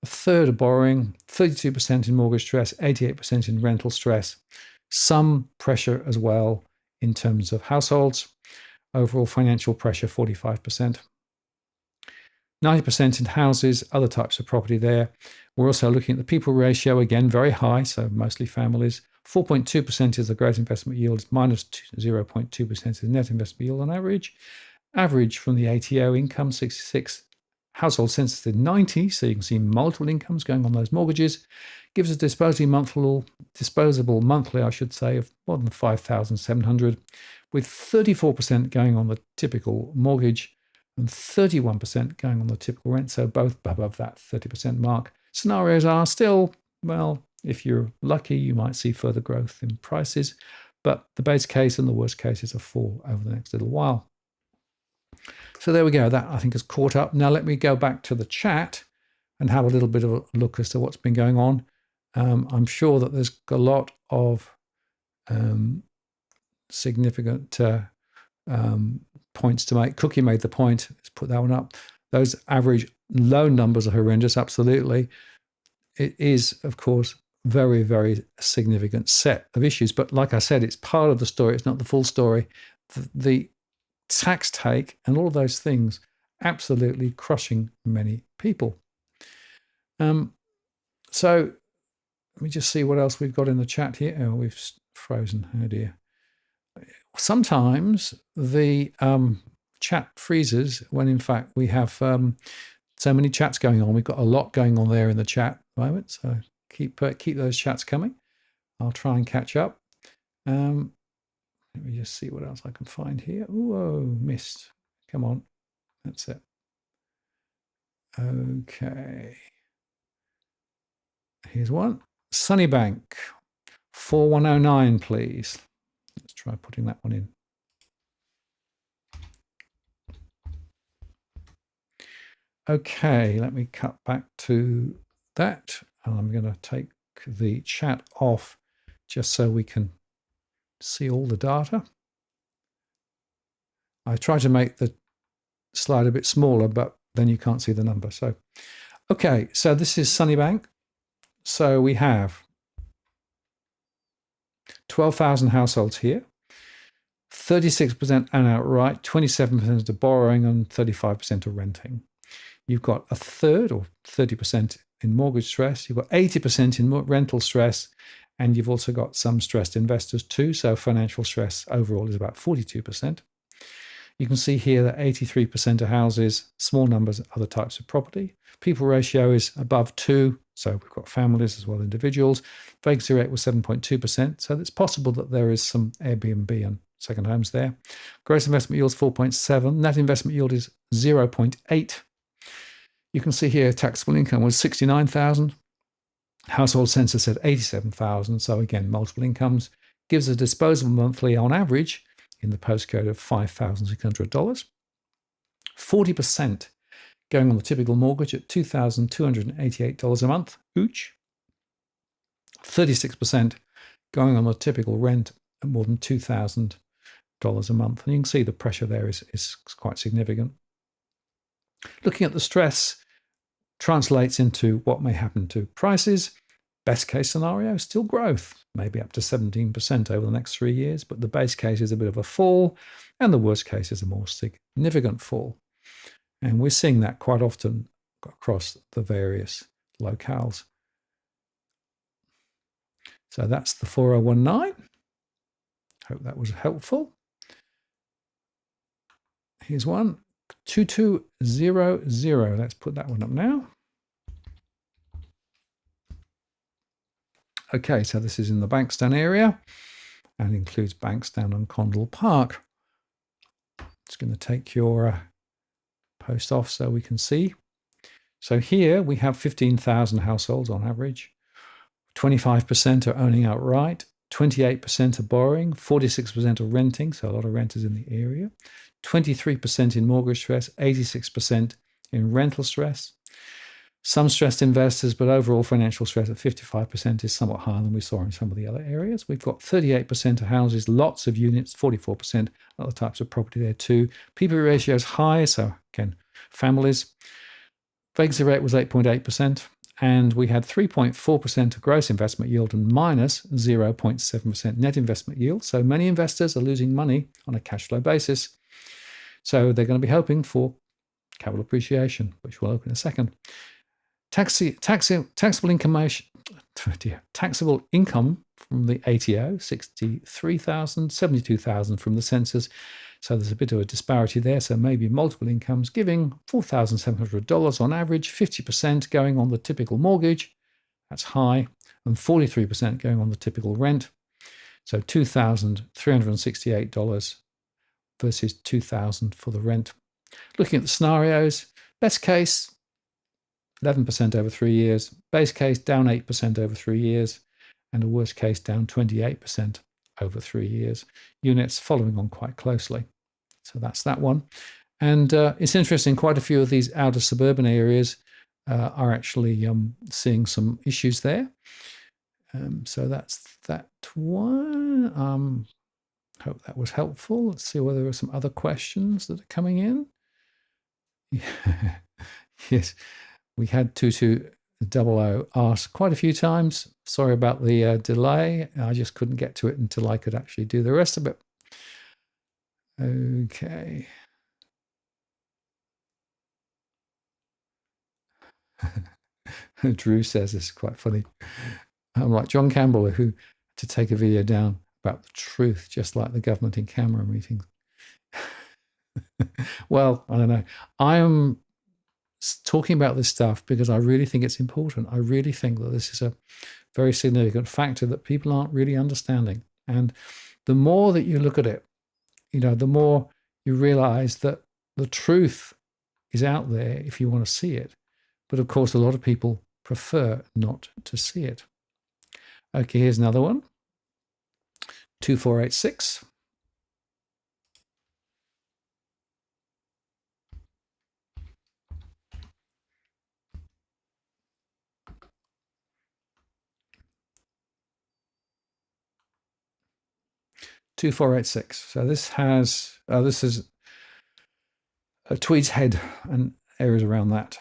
a third of borrowing, 32% in mortgage stress, 88% in rental stress, some pressure as well in terms of households. Overall financial pressure, 45%. 90% in houses, other types of property there. We're also looking at the people ratio, again, very high, so mostly families. 4.2% is the gross investment yield, minus 0.2% is the net investment yield on average. Average from the ATO income, 66. Household sensitive, 90, so you can see multiple incomes going on those mortgages. Gives a disposable monthly, I should say, of more than 5,700, with 34% going on the typical mortgage and 31% going on the typical rent, so both above that 30% mark. Scenarios are still, well, if you're lucky, you might see further growth in prices, but the base case and the worst case is a fall over the next little while. So there we go. That, I think, is caught up. Now let me go back to the chat and have a little bit of a look as to what's been going on. I'm sure that there's a lot of significant points to make. Cookie made the point. Let's put that one up. Those average loan numbers are horrendous, absolutely. It is, of course, very, very significant set of issues. But like I said, it's part of the story. It's not the full story. The tax take and all of those things absolutely crushing many people. So let me just see what else we've got in the chat here. Oh, we've frozen. Oh dear. Sometimes the chat freezes when in fact we have so many chats going on. We've got a lot going on there in the chat at the moment. So keep those chats coming. I'll try and catch up. Let me just see what else I can find here. Whoa, missed. Come on. That's it. Okay. Here's one. Sunnybank, 4109, please. Let's try putting that one in. Okay, let me cut back to that. I'm going to take the chat off just so we can see all the data. I try to make the slide a bit smaller, but then you can't see the number. So, okay, so this is Sunnybank. So we have 12,000 households here, 36% are outright, 27% are borrowing, and 35% are renting. You've got a third or 30% in mortgage stress. You've got 80% in rental stress, and you've also got some stressed investors too. So financial stress overall is about 42%. You can see here that 83% are houses, small numbers, other types of property. People ratio is above 2, so we've got families as well as individuals. Vacancy rate was 7.2%, so it's possible that there is some Airbnb and second homes there. Gross investment yield is 4.7. Net investment yield is 0.8. You can see here taxable income was 69,000. Household census said 87,000. So again, multiple incomes gives a disposable monthly on average in the postcode of $5,600. 40% going on the typical mortgage at $2,288 a month each. 36% going on the typical rent at more than $2,000 a month. And you can see the pressure there is quite significant. Looking at the stress translates into what may happen to prices. Best case scenario, still growth, maybe up to 17% over the next 3 years, but the base case is a bit of a fall, and the worst case is a more significant fall. And we're seeing that quite often across the various locales. So that's the 4019. Hope that was helpful. Here's one, 2200. Let's put that one up now. Okay, so this is in the Bankstown area and includes Bankstown and Condell Park. It's going to take your post off so we can see. So here we have 15,000 households on average. 25% are owning outright, 28% are borrowing, 46% are renting, so a lot of renters in the area, 23% in mortgage stress, 86% in rental stress. Some stressed investors, but overall financial stress at 55% is somewhat higher than we saw in some of the other areas. We've got 38% of houses, lots of units, 44% other types of property there too. PPP ratio is high, so again, families. Vacancy rate was 8.8%, and we had 3.4% of gross investment yield and minus 0.7% net investment yield. So many investors are losing money on a cash flow basis. So they're going to be hoping for capital appreciation, which we'll open in a second. Taxable income from the ATO, 63,000, 72,000 from the census. So there's a bit of a disparity there. So maybe multiple incomes giving $4,700 on average, 50% going on the typical mortgage. That's high. And 43% going on the typical rent. So $2,368 versus $2,000 for the rent. Looking at the scenarios, best case, 11% over 3 years, base case down 8% over 3 years, and a worst case down 28% over 3 years. Units following on quite closely. So that's that one. And it's interesting, quite a few of these outer suburban areas are actually seeing some issues there. So that's that one. Hope that was helpful. Let's see whether there are some other questions that are coming in. Yes, we had 2200 asked quite a few times. Sorry about the delay. I just couldn't get to it until I could actually do the rest of it. Okay. Drew says this is quite funny. I'm like John Campbell, who had to take a video down about the truth, just like the government in camera meetings. Well, I don't know. I am talking about this stuff because I really think it's important. I really think that this is a very significant factor that people aren't really understanding. And the more that you look at it, the more you realize that the truth is out there if you want to see it. But of course, a lot of people prefer not to see it. Okay, here's another one. 2486. So this is Tweed's Head and areas around that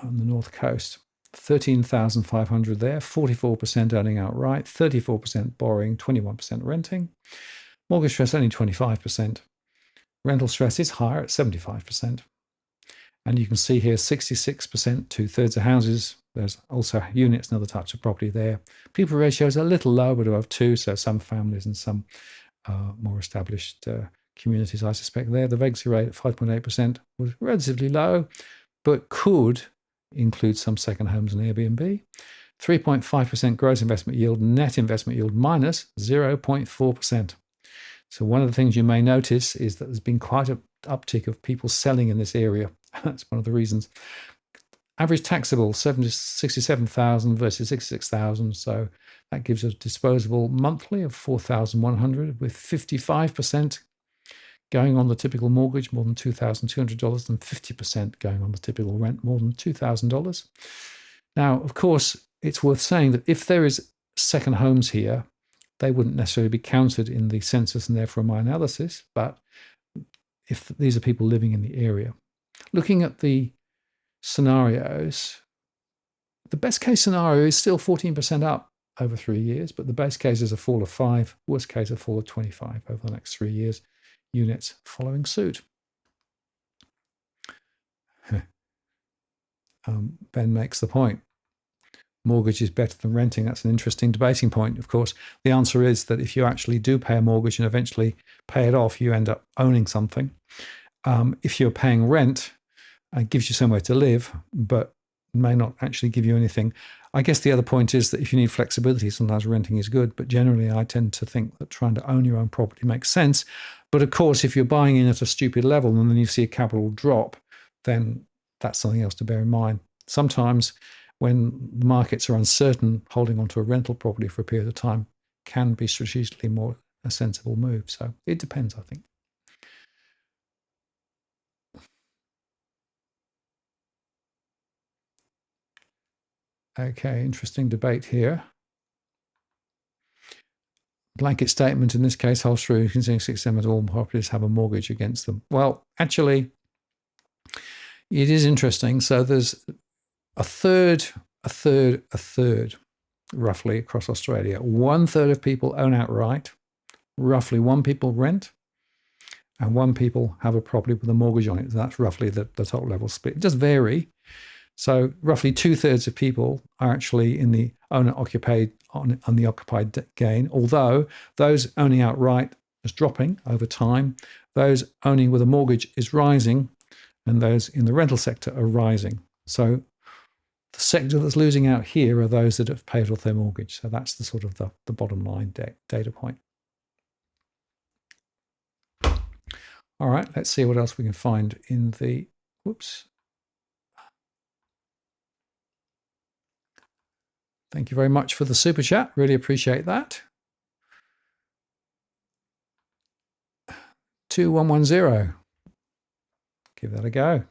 on the north coast. 13,500 there, 44% earning outright, 34% borrowing, 21% renting. Mortgage stress only 25%. Rental stress is higher at 75%. And you can see here 66%, 2/3 of houses. There's also units and other types of property there. People ratio is a little low, but above 2, so some families and some more established communities, I suspect there. The vacancy rate at 5.8% was relatively low, but could include some second homes and Airbnb. 3.5% gross investment yield, net investment yield minus 0.4%. So one of the things you may notice is that there's been quite an uptick of people selling in this area. That's one of the reasons. Average taxable 67,000 versus 66,000. So that gives us disposable monthly of 4,100, with 55% going on the typical mortgage, more than $2,200, and 50% going on the typical rent, more than $2,000. Now, of course, it's worth saying that if there is second homes here, they wouldn't necessarily be counted in the census and therefore my analysis, but if these are people living in the area. Looking at the scenarios, the best case scenario is still 14% up over 3 years, but the base case is a fall of 5, worst case a fall of 25 over the next 3 years, units following suit. Ben makes the point. Mortgage is better than renting. That's an interesting debating point, of course. The answer is that if you actually do pay a mortgage and eventually pay it off, you end up owning something. If you're paying rent, it gives you somewhere to live, but may not actually give you anything. I guess the other point is that if you need flexibility, sometimes renting is good, but generally I tend to think that trying to own your own property makes sense. But of course, if you're buying in at a stupid level and then you see a capital drop, then that's something else to bear in mind. Sometimes when the markets are uncertain, holding onto a rental property for a period of time can be strategically more a sensible move. So it depends, I think. Okay, interesting debate here. Blanket statement in this case holds true, considering 6% of all properties have a mortgage against them. Well, actually, it is interesting. So there's a third, roughly across Australia. 1/3 of people own outright, roughly 1 people rent, and 1 people have a property with a mortgage on it. That's roughly the top level split. It does vary. So roughly 2/3 of people are actually in the owner-occupied on the occupied gain, although those owning outright is dropping over time. Those owning with a mortgage is rising, and those in the rental sector are rising. So the sector that's losing out here are those that have paid off their mortgage. So that's the sort of the bottom line data point. All right, let's see what else we can find in the, whoops. Thank you very much for the super chat. Really appreciate that. 2110. Give that a go.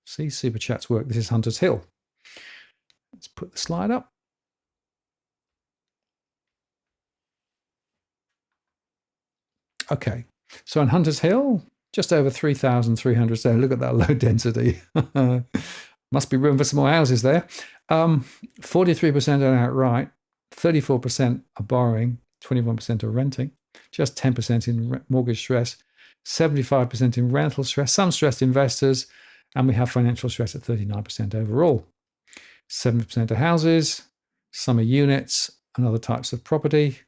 See, super chats work. This is Hunter's Hill. Let's put the slide up. Okay, so in Hunters Hill, just over 3,300. So look at that low density. Must be room for some more houses there. 43% are outright, 34% are borrowing, 21% are renting, just 10% in mortgage stress, 75% in rental stress, some stressed investors, and we have financial stress at 39% overall. 7% are houses, some are units and other types of property.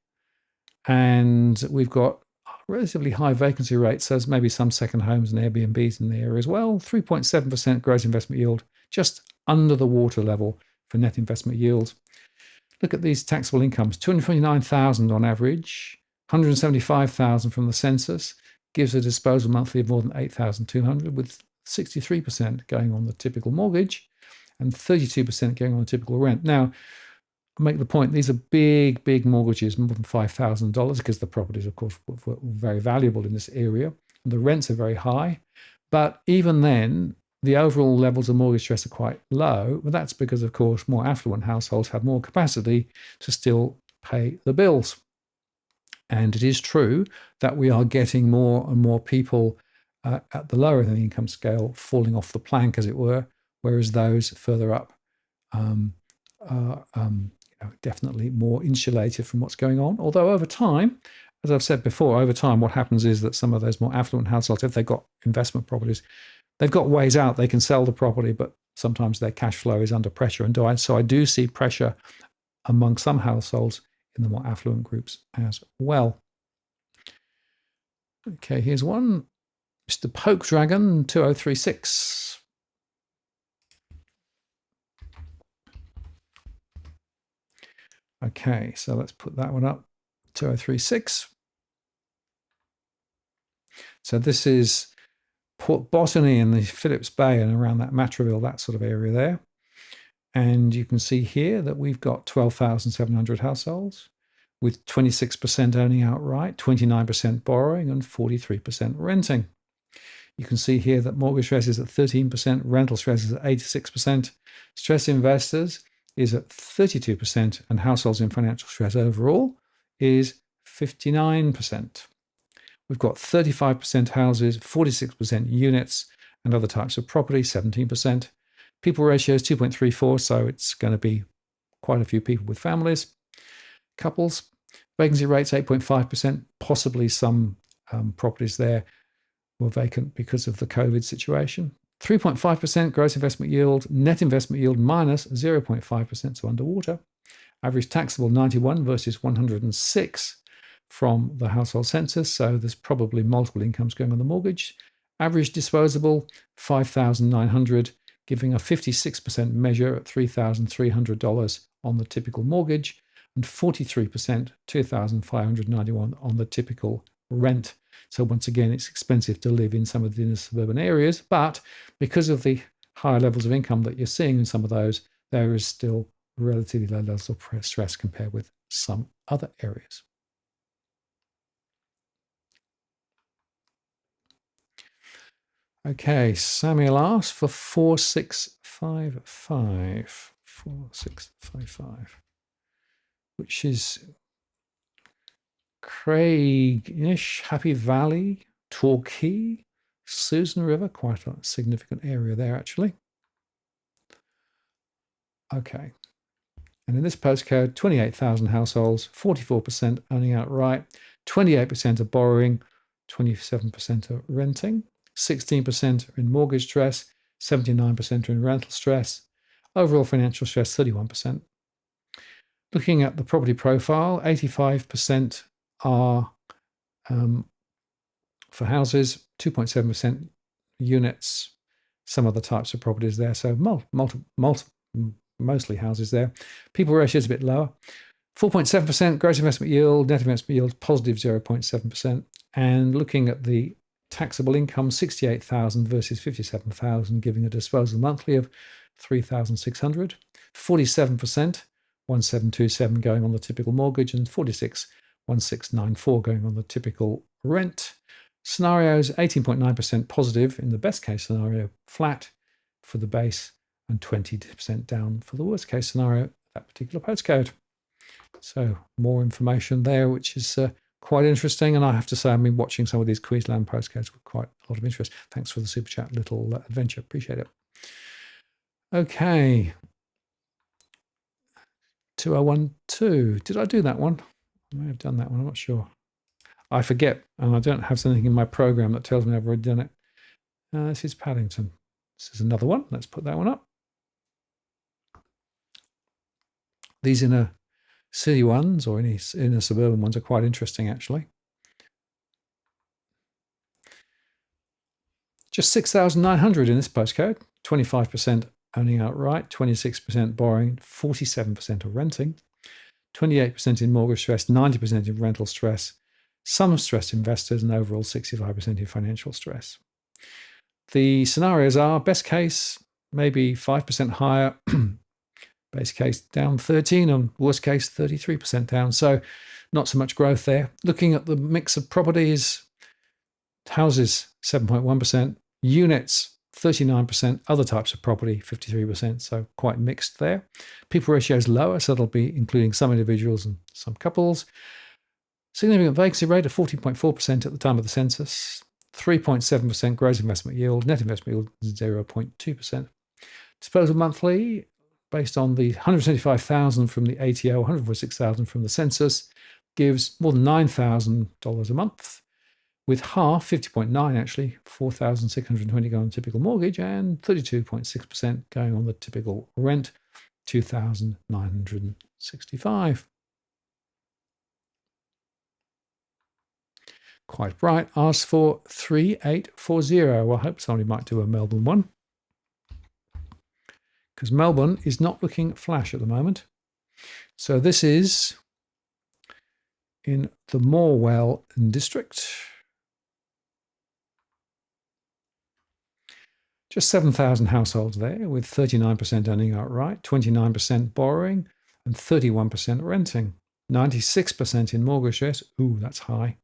And we've got relatively high vacancy rates, so there's maybe some second homes and Airbnbs in the area as well. 3.7% gross investment yield, just under the water level for net investment yields. Look at these taxable incomes, 229,000 on average, 175,000 from the census, gives a disposal monthly of more than 8,200, with 63% going on the typical mortgage and 32% going on the typical rent. Now, I make the point, these are big mortgages, more than $5,000, because the properties, of course, were very valuable in this area. The rents are very high. But even then, the overall levels of mortgage stress are quite low. But that's because, of course, more affluent households have more capacity to still pay the bills. And it is true that we are getting more and more people at the lower end of the income scale falling off the plank, as it were, whereas those further up are definitely more insulated from what's going on. Although over time, as I've said before, over time, what happens is that some of those more affluent households, if they've got investment properties, they've got ways out. They can sell the property, but sometimes their cash flow is under pressure. And so I do see pressure among some households in the more affluent groups as well. Okay, here's one. Mr. Poke Dragon 2036. Okay, so let's put that one up, 2036. So this is Port Botany in the Phillips Bay and around that Matraville, that sort of area there. And you can see here that we've got 12,700 households with 26% owning outright, 29% borrowing and 43% renting. You can see here that mortgage stress is at 13%, rental stress is at 86%, stress investors is at 32%, and households in financial stress overall is 59%. We've got 35% houses, 46% units, and other types of property, 17%. People ratio is 2.34, so it's going to be quite a few people with families. Couples, vacancy rates 8.5%, possibly some properties there were vacant because of the COVID situation. 3.5% gross investment yield, net investment yield minus 0.5%, so underwater. Average taxable 91 versus 106 from the household census, so there's probably multiple incomes going on the mortgage. Average disposable 5,900, giving a 56% measure at $3,300 on the typical mortgage, and 43%, $2,591 on the typical rent. So once again, it's expensive to live in some of the inner suburban areas, but because of the higher levels of income that you're seeing in some of those, there is still relatively low levels of stress compared with some other areas. Okay, Samuel asks for 4655. 4655, which is Craig-ish, Happy Valley, Torquay, Susan River, quite a significant area there actually. Okay, and in this postcode, 28,000 households, 44% owning outright, 28% are borrowing, 27% are renting, 16% are in mortgage stress, 79% are in rental stress, overall financial stress 31%. Looking at the property profile, 85% are for houses, 2.7% units, some other types of properties there, so mostly houses there. People ratio is a bit lower. 4.7% gross investment yield, net investment yield positive 0.7%. And looking at the taxable income, 68,000 versus 57,000, giving a disposal monthly of 3,600. 47%, 1,727 going on the typical mortgage, and 46, 1,694 going on the typical rent. Scenarios, 18.9% positive in the best case scenario, flat for the base, and 20% down for the worst case scenario, that particular postcode. So more information there, which is quite interesting. And I have to say, I've been watching some of these Queensland postcodes with quite a lot of interest. Thanks for the super chat, little adventure. Appreciate it. Okay. 2012. Did I do that one? I may have done that one. I'm not sure. I forget, and I don't have something in my program that tells me I've already done it. This is Paddington. This is another one. Let's put that one up. These inner city ones or any inner suburban ones are quite interesting, actually. Just 6,900 in this postcode, 25% owning outright, 26% borrowing, 47% of renting, 28% in mortgage stress, 90% in rental stress, some stressed investors, and overall 65% in financial stress. The scenarios are best case, maybe 5% higher, base case down 13, and worst case 33% down. So not so much growth there. Looking at the mix of properties, houses 7.1%, units 39%, other types of property 53%, so quite mixed there. People ratio is lower, so that'll be including some individuals and some couples. Significant vacancy rate of 14.4% at the time of the census, 3.7% gross investment yield, net investment yield 0.2%. Disposal monthly, based on the 175,000 from the ATO, 146,000 from the census, gives more than $9,000 a month, with half, 50.9 actually, 4,620 going on the typical mortgage and 32.6% going on the typical rent, 2,965. Quite bright. Asked for 3840. Well, I hope somebody might do a Melbourne one, because Melbourne is not looking flash at the moment. So this is in the Morwell district. Just 7,000 households there, with 39% owning outright, 29% borrowing, and 31% renting. 96% in mortgage stress. Ooh, that's high.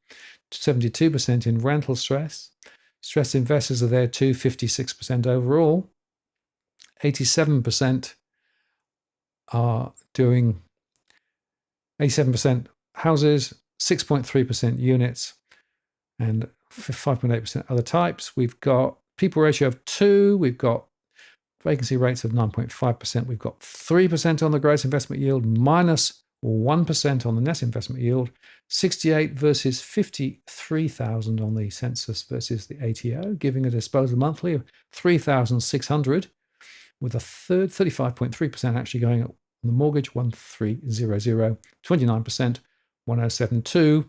72% in rental stress. Stressed investors are there too, 56% overall. 87% are doing 87% houses, 6.3% units, and 5.8% other types. We've got people ratio of 2. We've got vacancy rates of 9.5%. We've got 3% on the gross investment yield, minus 1% on the net investment yield, 68 versus 53,000 on the census versus the ATO, giving a disposal monthly of 3,600, with a third 35.3% actually going on the mortgage, 1,300, 29%, 1,072.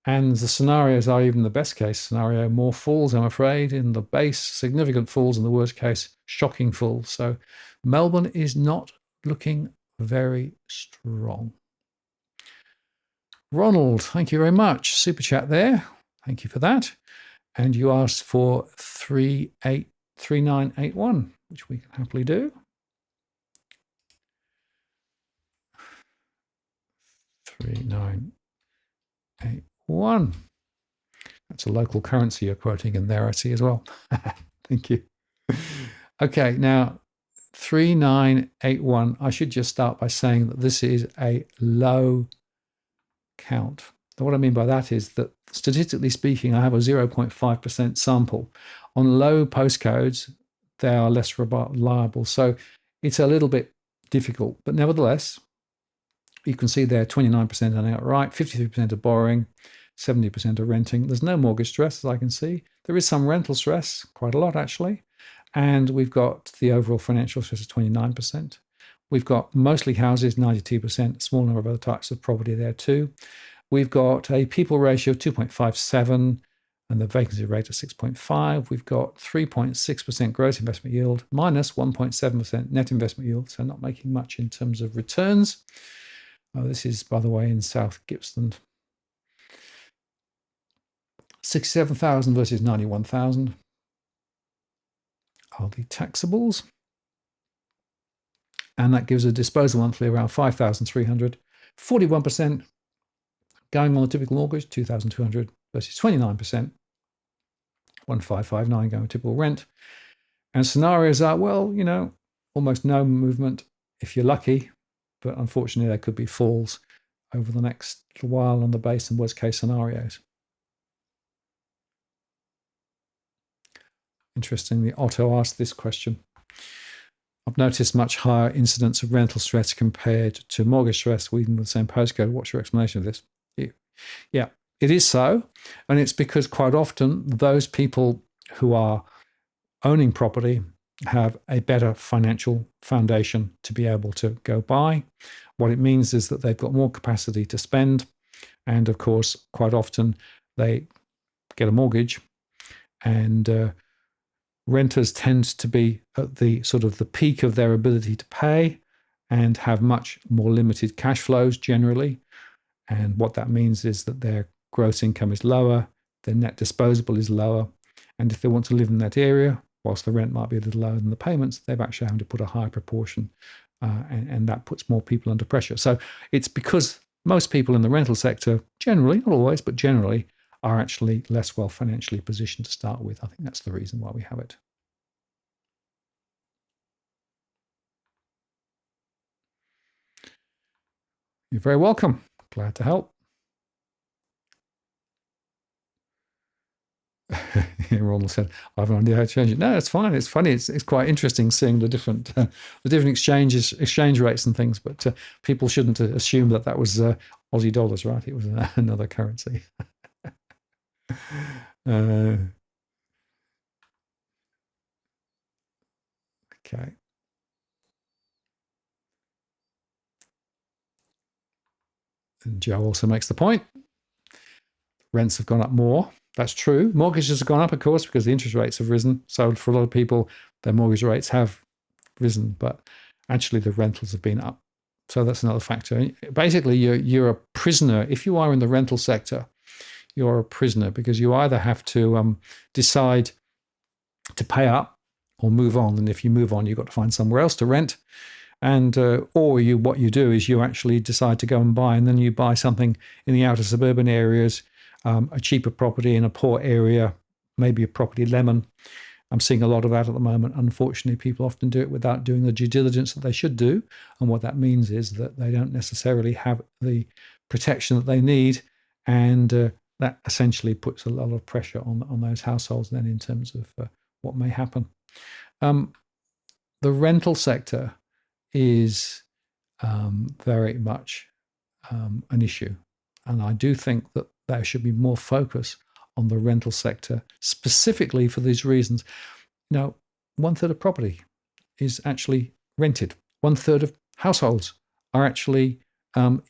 And the scenarios are even the best case scenario. More falls, I'm afraid, in the base, significant falls in the worst case, shocking falls. So Melbourne is not looking very strong. Ronald, thank you very much. Super chat there. Thank you for that. And you asked for 383981, which we can happily do. 3981. That's a local currency you're quoting in there, I see as well. Thank you. Okay, now 3981. I should just start by saying that this is a low count. And what I mean by that is that statistically speaking, I have a 0.5% sample. On low postcodes, they are less reliable. So it's a little bit difficult. But nevertheless, you can see there 29% on outright, 53% of borrowing, 70% of renting. There's no mortgage stress, as I can see. There is some rental stress, quite a lot actually. And we've got the overall financial stress of 29%. We've got mostly houses, 92%, small number of other types of property there too. We've got a people ratio of 2.57 and the vacancy rate of 6.5. We've got 3.6% gross investment yield, minus 1.7% net investment yield, so not making much in terms of returns. This is, by the way, in South Gippsland. 67,000 versus 91,000 are the taxables. And that gives a disposal monthly around 5,300. 41% going on the typical mortgage, 2,200 versus 29%. 1,559 going on typical rent. And scenarios are, well, you know, almost no movement if you're lucky, but unfortunately there could be falls over the next little while on the base and worst case scenarios. Interestingly, Otto asked this question. I've noticed much higher incidence of rental stress compared to mortgage stress, even with the same postcode. What's your explanation of this? Yeah, it is so. And it's because quite often those people who are owning property have a better financial foundation to be able to go buy. What it means is that they've got more capacity to spend. And of course, quite often they get a mortgage, and renters tend to be at the sort of the peak of their ability to pay and have much more limited cash flows generally. And what that means is that their gross income is lower, their net disposable is lower. And if they want to live in that area, whilst the rent might be a little lower than the payments, they've actually having to put a higher proportion, and that puts more people under pressure. So it's because most people in the rental sector, generally, not always, but generally, are actually less well financially positioned to start with. I think that's the reason why we have it. You're very welcome. Glad to help. Ronald said, "I have no idea how to change it." No, it's fine. It's funny. It's quite interesting seeing the different exchange rates and things. But people shouldn't assume that that was Aussie dollars, right? It was another currency. Okay. And Joe also makes the point. Rents have gone up more. That's true. Mortgages have gone up, of course, because the interest rates have risen. So for a lot of people, their mortgage rates have risen, but actually the rentals have been up. So that's another factor. Basically, you're a prisoner. If you are in the rental sector, you're a prisoner because you either have to decide to pay up or move on. And if you move on, you've got to find somewhere else to rent. And or what you do is you actually decide to go and buy, and then you buy something in the outer suburban areas, a cheaper property in a poor area, maybe a property lemon. I'm seeing a lot of that at the moment. Unfortunately, people often do it without doing the due diligence that they should do. And what that means is that they don't necessarily have the protection that they need. And that essentially puts a lot of pressure on those households then in terms of what may happen. The rental sector is very much an issue. And I do think that there should be more focus on the rental sector, specifically for these reasons. Now, 1/3 of property is actually rented. 1/3 of households are actually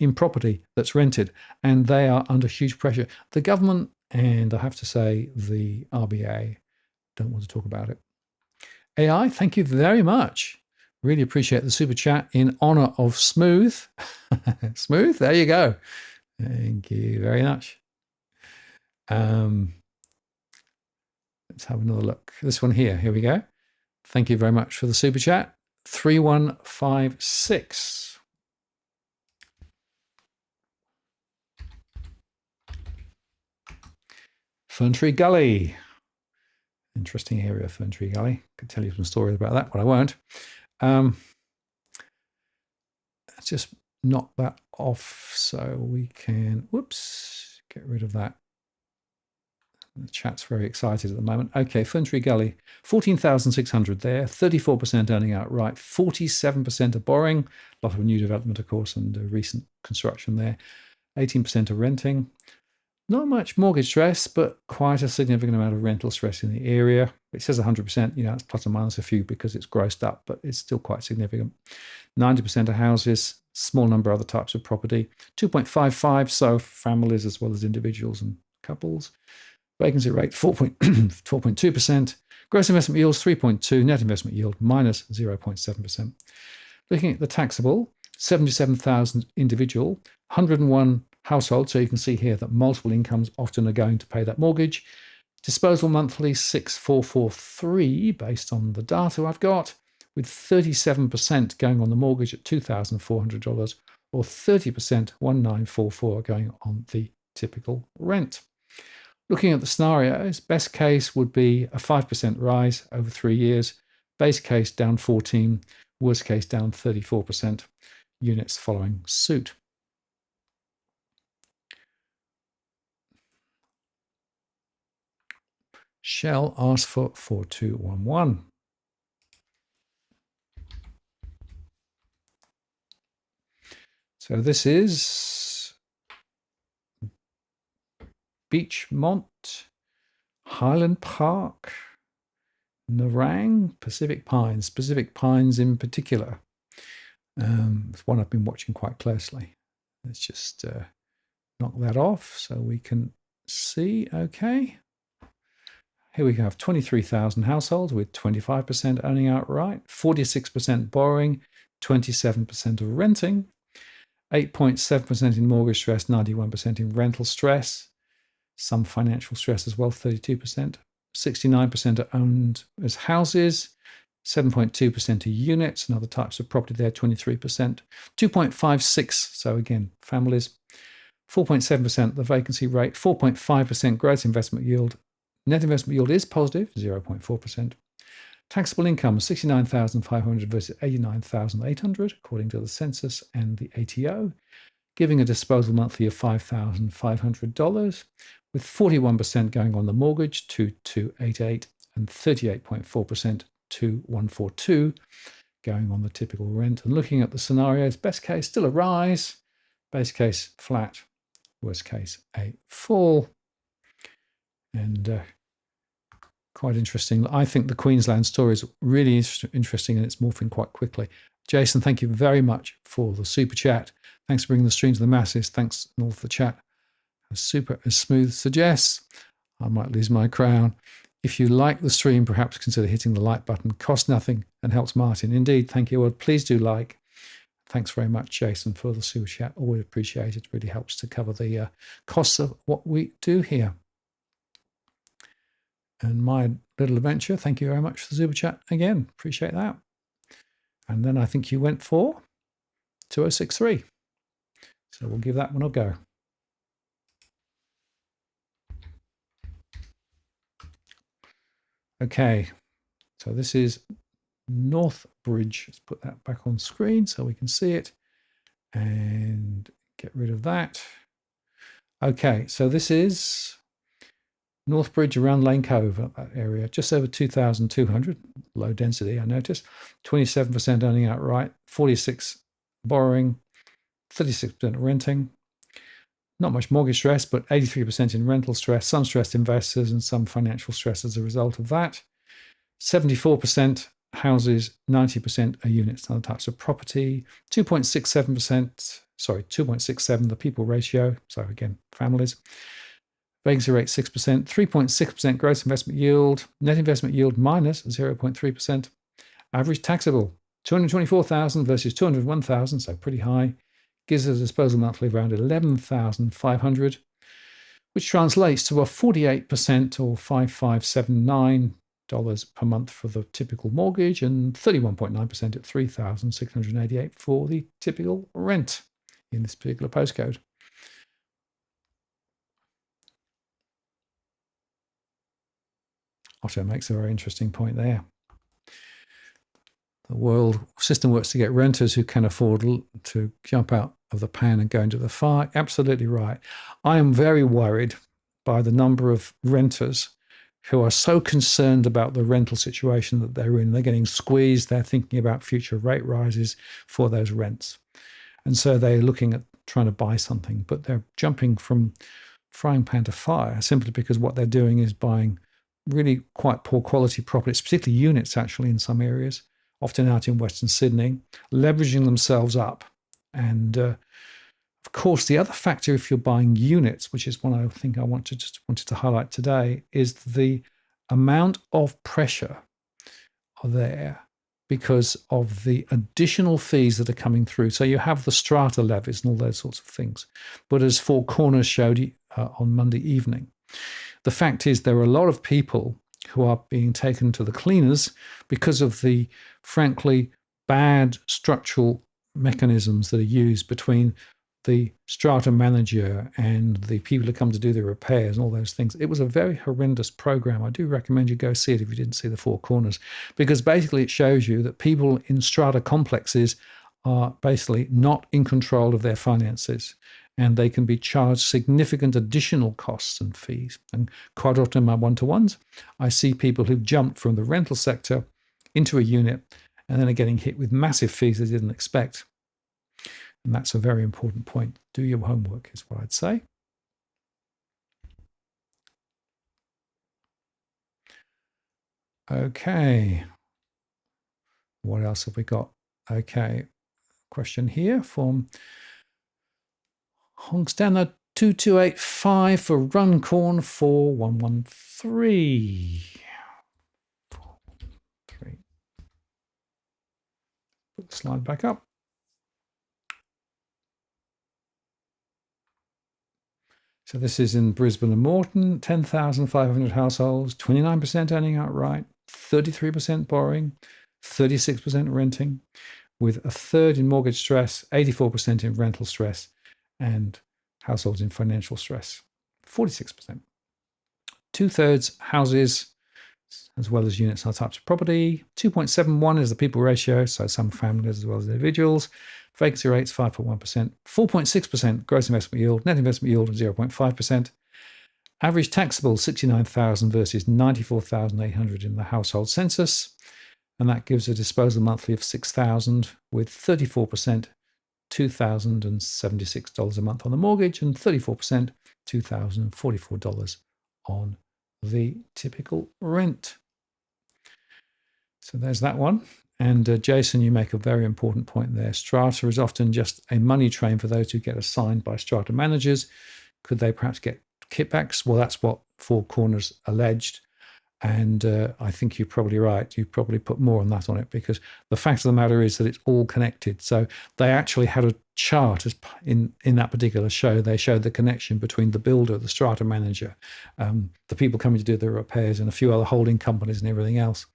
in property that's rented, and they are under huge pressure. The government, and I have to say the RBA, don't want to talk about it. AI, thank you very much. Really appreciate the super chat in honor of Smooth. Smooth, there you go. Thank you very much. Let's have another look. This one here. Here we go. Thank you very much for the super chat. 3156. Ferntree Gully. Interesting area, Ferntree Gully. Could tell you some stories about that, but I won't. Let's just knock that off so we can, whoops, get rid of that. The chat's very excited at the moment. Okay, Ferntree Gully, 14,600 there, 34% earning outright, 47% are borrowing, a lot of new development, of course, and recent construction there, 18% are renting. Not much mortgage stress, but quite a significant amount of rental stress in the area. It says 100%, it's plus or minus a few because it's grossed up, but it's still quite significant. 90% of houses, small number of other types of property. 2.55, so families as well as individuals and couples. Vacancy rate, 12.2%. Gross investment yields, 3.2. Net investment yield, minus 0.7%. Looking at the taxable, 77,000 individual, 101 household. So you can see here that multiple incomes often are going to pay that mortgage. Disposal monthly, 6,443, based on the data I've got, with 37% going on the mortgage at $2,400, or 30%, 1,944, going on the typical rent. Looking at the scenarios, best case would be a 5% rise over 3 years, base case down 14, worst case down 34%, units following suit. Shell asked for 4211. So this is Beachmont, Highland Park, Nerang, Pacific Pines in particular. It's one I've been watching quite closely. Let's just knock that off so we can see. Okay. Here we have 23,000 households with 25% owning outright, 46% borrowing, 27% of renting, 8.7% in mortgage stress, 91% in rental stress, some financial stress as well, 32%. 69% are owned as houses, 7.2% are units and other types of property there, 23%. 2.56, so again, families. 4.7% the vacancy rate, 4.5% gross investment yield. Net investment yield is positive, 0.4%. Taxable income, 69,500 versus 89,800, according to the census and the ATO, giving a disposal monthly of $5,500, with 41% going on the mortgage, 2,288, and 38.4%, 2,142, going on the typical rent. And looking at the scenarios, best case, still a rise, base case, flat, worst case, a fall. And quite interesting. I think the Queensland story is really interesting and it's morphing quite quickly. Jason, thank you very much for the super chat. Thanks for bringing the stream to the masses. Thanks all for the chat. As smooth suggests, I might lose my crown. If you like the stream, perhaps consider hitting the like button. Costs nothing and helps Martin. Indeed, thank you. Well, please do like. Thanks very much, Jason, for the super chat. Always appreciate it. It really helps to cover the costs of what we do here. And my little adventure, thank you very much for the super chat again. Appreciate that. And then I think you went for 2063. So we'll give that one a go. Okay, so this is Northbridge. Let's put that back on screen so we can see it and get rid of that. Okay, so this is Northbridge around Lane Cove, that area, just over 2,200, low density, I noticed. 27% owning outright, 46% borrowing, 36% renting. Not much mortgage stress, but 83% in rental stress, some stressed investors and some financial stress as a result of that. 74% houses, 90% are units and other types of property. 2.67%, the people ratio, so again, families. Vacancy rate 6%, 3.6% gross investment yield, net investment yield minus 0.3%. Average taxable, 224,000 versus 201,000, so pretty high. Gives us a disposal monthly of around 11,500, which translates to a 48% or $5,579 per month for the typical mortgage and 31.9% at $3,688 for the typical rent in this particular postcode. Otto makes a very interesting point there. The world system works to get renters who can afford to jump out of the pan and go into the fire. Absolutely right. I am very worried by the number of renters who are so concerned about the rental situation that they're in. They're getting squeezed. They're thinking about future rate rises for those rents. And so they're looking at trying to buy something, but they're jumping from frying pan to fire simply because what they're doing is buying really quite poor quality properties, particularly units actually in some areas, often out in Western Sydney, leveraging themselves up. And of course, the other factor, if you're buying units, which is one I think I wanted to highlight today, is the amount of pressure there because of the additional fees that are coming through. So you have the strata levies and all those sorts of things. But as Four Corners showed on Monday evening, the fact is there are a lot of people who are being taken to the cleaners because of the, frankly, bad structural mechanisms that are used between the strata manager and the people who come to do the repairs and all those things. It was a very horrendous program. I do recommend you go see it if you didn't see the Four Corners, because basically it shows you that people in strata complexes are basically not in control of their finances. and they can be charged significant additional costs and fees. And quite often in my one-to-ones, I see people who've jumped from the rental sector into a unit and then are getting hit with massive fees they didn't expect. And that's a very important point. Do your homework is what I'd say. Okay. What else have we got? Okay. Question here from Hongstander 2285 for Runcorn 4113. 413. Put the slide back up. So this is in Brisbane and Moreton, 10,500 households, 29% owning outright, 33% borrowing, 36% renting, with a third in mortgage stress, 84% in rental stress, and households in financial stress, 46%. 2/3 houses, as well as units and types of property. 2.71 is the people ratio, so some families as well as individuals. Vacancy rates 5.1%, 4.6% gross investment yield, net investment yield of 0.5%. Average taxable 69,000 versus 94,800 in the household census, and that gives a disposal monthly of 6,000 with 34%, $2,076 a month on the mortgage, and 34%, $2,044 on the typical rent. So there's that one. And Jason, you make a very important point there. Strata is often just a money train for those who get assigned by strata managers. Could they perhaps get kickbacks? Well, that's what Four Corners alleged. And I think you're probably right. You probably put more on that on it, because the fact of the matter is that it's all connected. So they actually had a chart in that particular show. They showed the connection between the builder, the strata manager, the people coming to do the repairs, and a few other holding companies and everything else.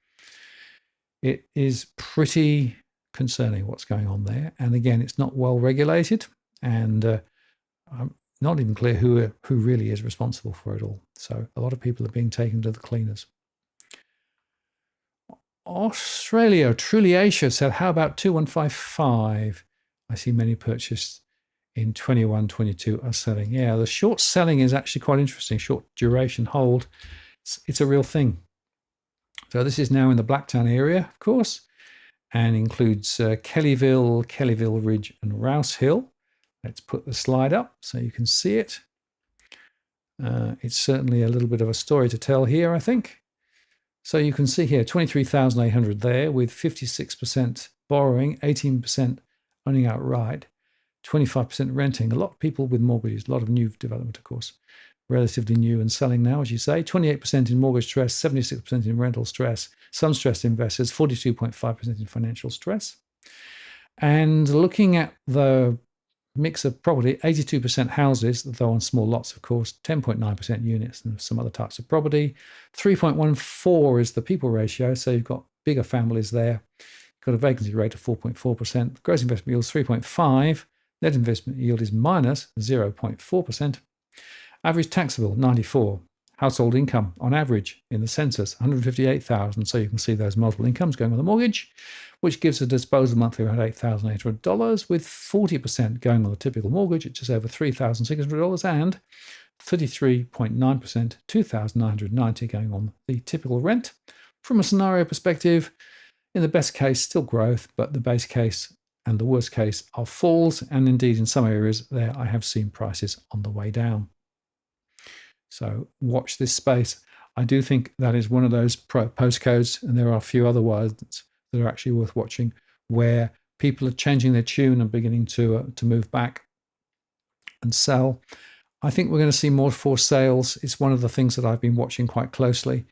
It is pretty concerning what's going on there. And again, it's not well regulated, and I'm not even clear who really is responsible for it all. So a lot of people are being taken to the cleaners. Australia, Truly Asia said, how about 2155? I see many purchased in 21, 22 are selling. Yeah, the short selling is actually quite interesting. Short duration hold. It's a real thing. So this is now in the Blacktown area, of course, and includes Kellyville Ridge, and Rouse Hill. Let's put the slide up so you can see it. It's certainly a little bit of a story to tell here, I think. So you can see here, 23,800 there, with 56% borrowing, 18% owning outright, 25% renting. A lot of people with mortgages, a lot of new development, of course. Relatively new and selling now, as you say. 28% in mortgage stress, 76% in rental stress, some stressed investors, 42.5% in financial stress. And looking at the mix of property, 82% houses, though on small lots, of course, 10.9% units and some other types of property. 3.14 is the people ratio, so you've got bigger families there. Got a vacancy rate of 4.4%. Gross investment yield is 3.5. Net investment yield is minus 0.4%. Average taxable, 94. Household income, on average, in the census, 158,000. So you can see those multiple incomes going on the mortgage, which gives a disposal monthly around $8,800, with 40% going on the typical mortgage at just over $3,600, and 33.9%, $2,990 going on the typical rent. From a scenario perspective, in the best case, still growth, but the base case and the worst case are falls. And indeed, in some areas there, I have seen prices on the way down. So watch this space. I do think that is one of those postcodes, and there are a few other ones that are actually worth watching, where people are changing their tune and beginning to move back and sell. I think we're going to see more forced sales. It's one of the things that I've been watching quite closely,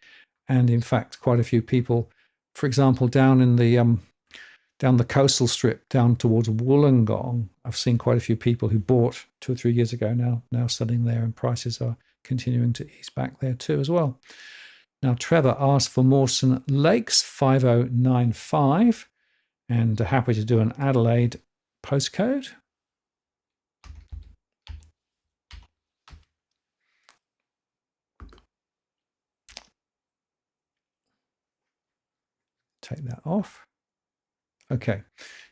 and in fact, quite a few people, for example, down in the down the coastal strip, down towards Wollongong, I've seen quite a few people who bought 2 or 3 years ago now selling there, and prices are continuing to ease back there too as well. Now, Trevor asked for Mawson Lakes 5095, and happy to do an Adelaide postcode. Take that off. Okay,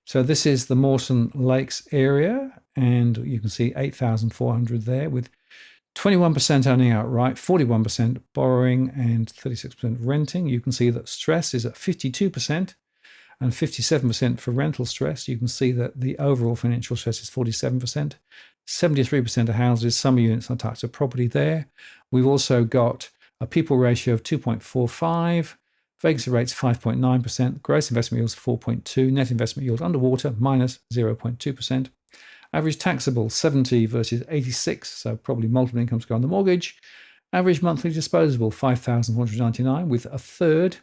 so this is the Mawson Lakes area, And you can see 8,400 there with 21% owning outright, 41% borrowing, and 36% renting. You can see that stress is at 52% and 57% for rental stress. You can see that the overall financial stress is 47%, 73% of houses, some units and types of property there. We've also got a people ratio of 2.45, vacancy rates 5.9%, gross investment yields 4.2, net investment yield underwater minus 0.2%. Average taxable 70 versus 86, so probably multiple incomes go on the mortgage. Average monthly disposable 5,499 with a third,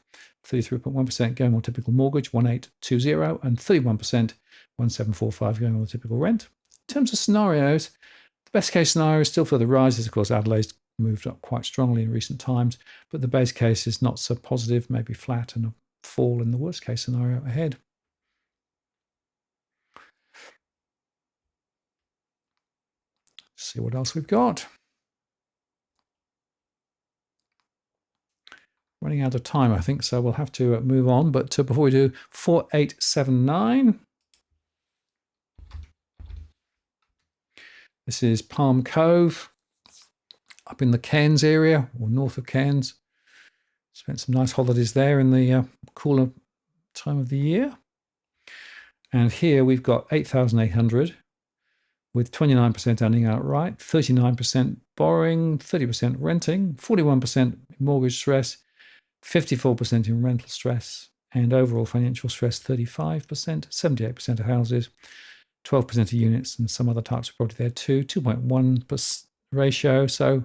33.1% going on typical mortgage, 1820, and 31%, 1745 going on the typical rent. In terms of scenarios, the best case scenario is still further rises. Of course, Adelaide's moved up quite strongly in recent times, but the base case is not so positive, maybe flat and a fall in the worst case scenario ahead. See what else we've got. Running out of time, I think, so we'll have to move on. But before we do, 4879. This is Palm Cove, up in the Cairns area, or north of Cairns. Spent some nice holidays there in the cooler time of the year. And here we've got 8,800. With 29% owning outright, 39% borrowing, 30% renting, 41% mortgage stress, 54% in rental stress, and overall financial stress 35%, 78% of houses, 12% of units, and some other types of property there too, 2.1% ratio, so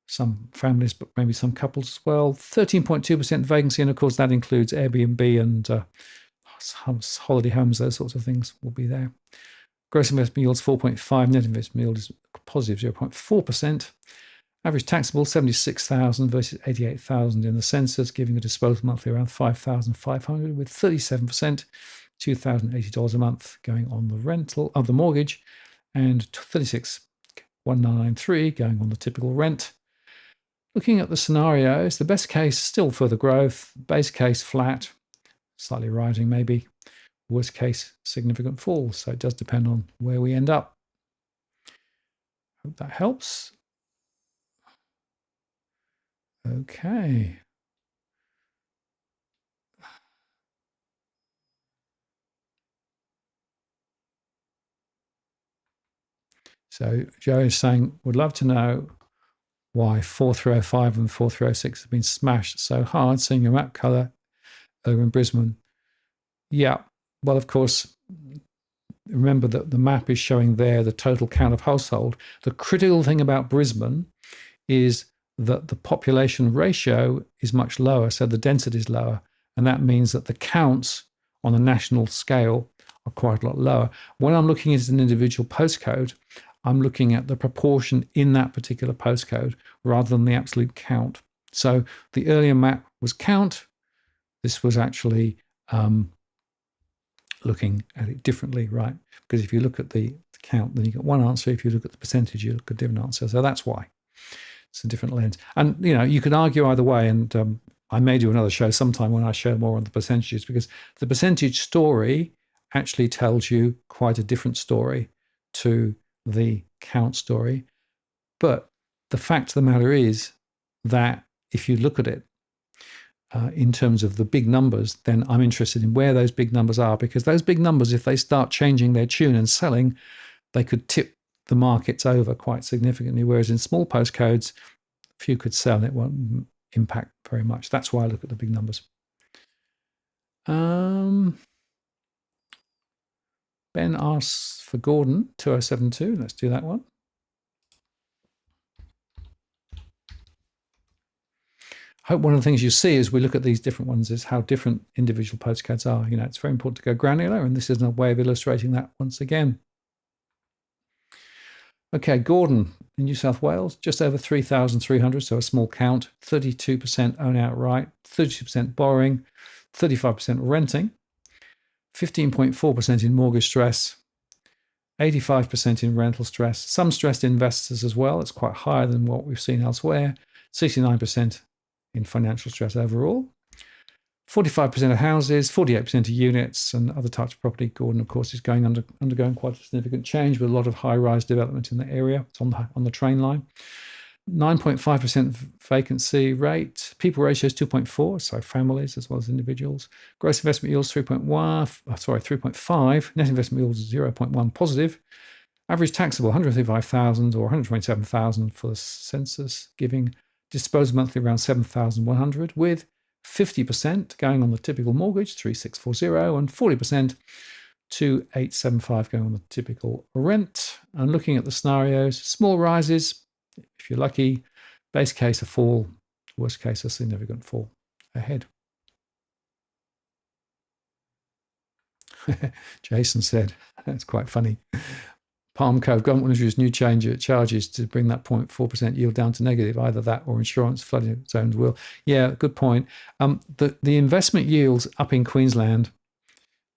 some families, but maybe some couples as well, 13.2% vacancy, and of course that includes Airbnb and holiday homes, those sorts of things will be there. Gross investment yields 4.5, net investment yield is positive 0.4%. Average taxable 76,000 versus 88,000 in the census, giving a disposal monthly around 5,500 with 37%, $2,080 a month going on the rental of the mortgage, and 36,193 going on the typical rent. Looking at the scenarios, the best case still further growth, base case flat, slightly rising maybe. Worst case, significant fall. So it does depend on where we end up. Hope that helps. Okay. So Joe is saying, would love to know why 4305 and 4306 have been smashed so hard, seeing your map colour over in Brisbane. Yeah. Well, of course, remember that the map is showing there the total count of household. The critical thing about Brisbane is that the population ratio is much lower, so the density is lower, and that means that the counts on a national scale are quite a lot lower. When I'm looking at an individual postcode, I'm looking at the proportion in that particular postcode rather than the absolute count. So the earlier map was count. This was actually looking at it differently, right? Because if you look at the count, then you get one answer. If you look at the percentage, you look at a different answer. So that's why it's a different lens. And, you know, you could argue either way. And I may do another show sometime when I show more on the percentages, because the percentage story actually tells you quite a different story to the count story. But the fact of the matter is that if you look at it, in terms of the big numbers, then I'm interested in where those big numbers are, because those big numbers, if they start changing their tune and selling, they could tip the markets over quite significantly. Whereas in small postcodes, if you could sell, it won't impact very much. That's why I look at the big numbers. Ben asks for Gordon, 2072. Let's do that one. I hope one of the things you see as we look at these different ones is how different individual postcodes are. You know, it's very important to go granular, and this is a way of illustrating that once again. Okay, Gordon in New South Wales, just over 3,300, so a small count, 32% own outright, 32% borrowing, 35% renting, 15.4% in mortgage stress, 85% in rental stress, some stressed investors as well. It's quite higher than what we've seen elsewhere, 69% in financial stress overall, 45% of houses, 48% of units, and other types of property. Gordon, of course, is undergoing quite a significant change with a lot of high-rise development in the area. It's on the train line. 9.5% vacancy rate. People ratio is 2.4, so families as well as individuals. Gross investment yield is 3.5. Net investment yield is 0.1 positive. Average taxable 135,000 or 127,000 for the census, giving disposable monthly around 7,100, with 50% going on the typical mortgage, 3,640, and 40% 2,875 going on the typical rent. And looking at the scenarios, small rises, if you're lucky, base case a fall, worst case a significant fall ahead. Jason said, that's quite funny. Palm Cove, government will introduce new charges to bring that 0.4% yield down to negative. Either that or insurance flooding zones will. Yeah, good point. The investment yields up in Queensland,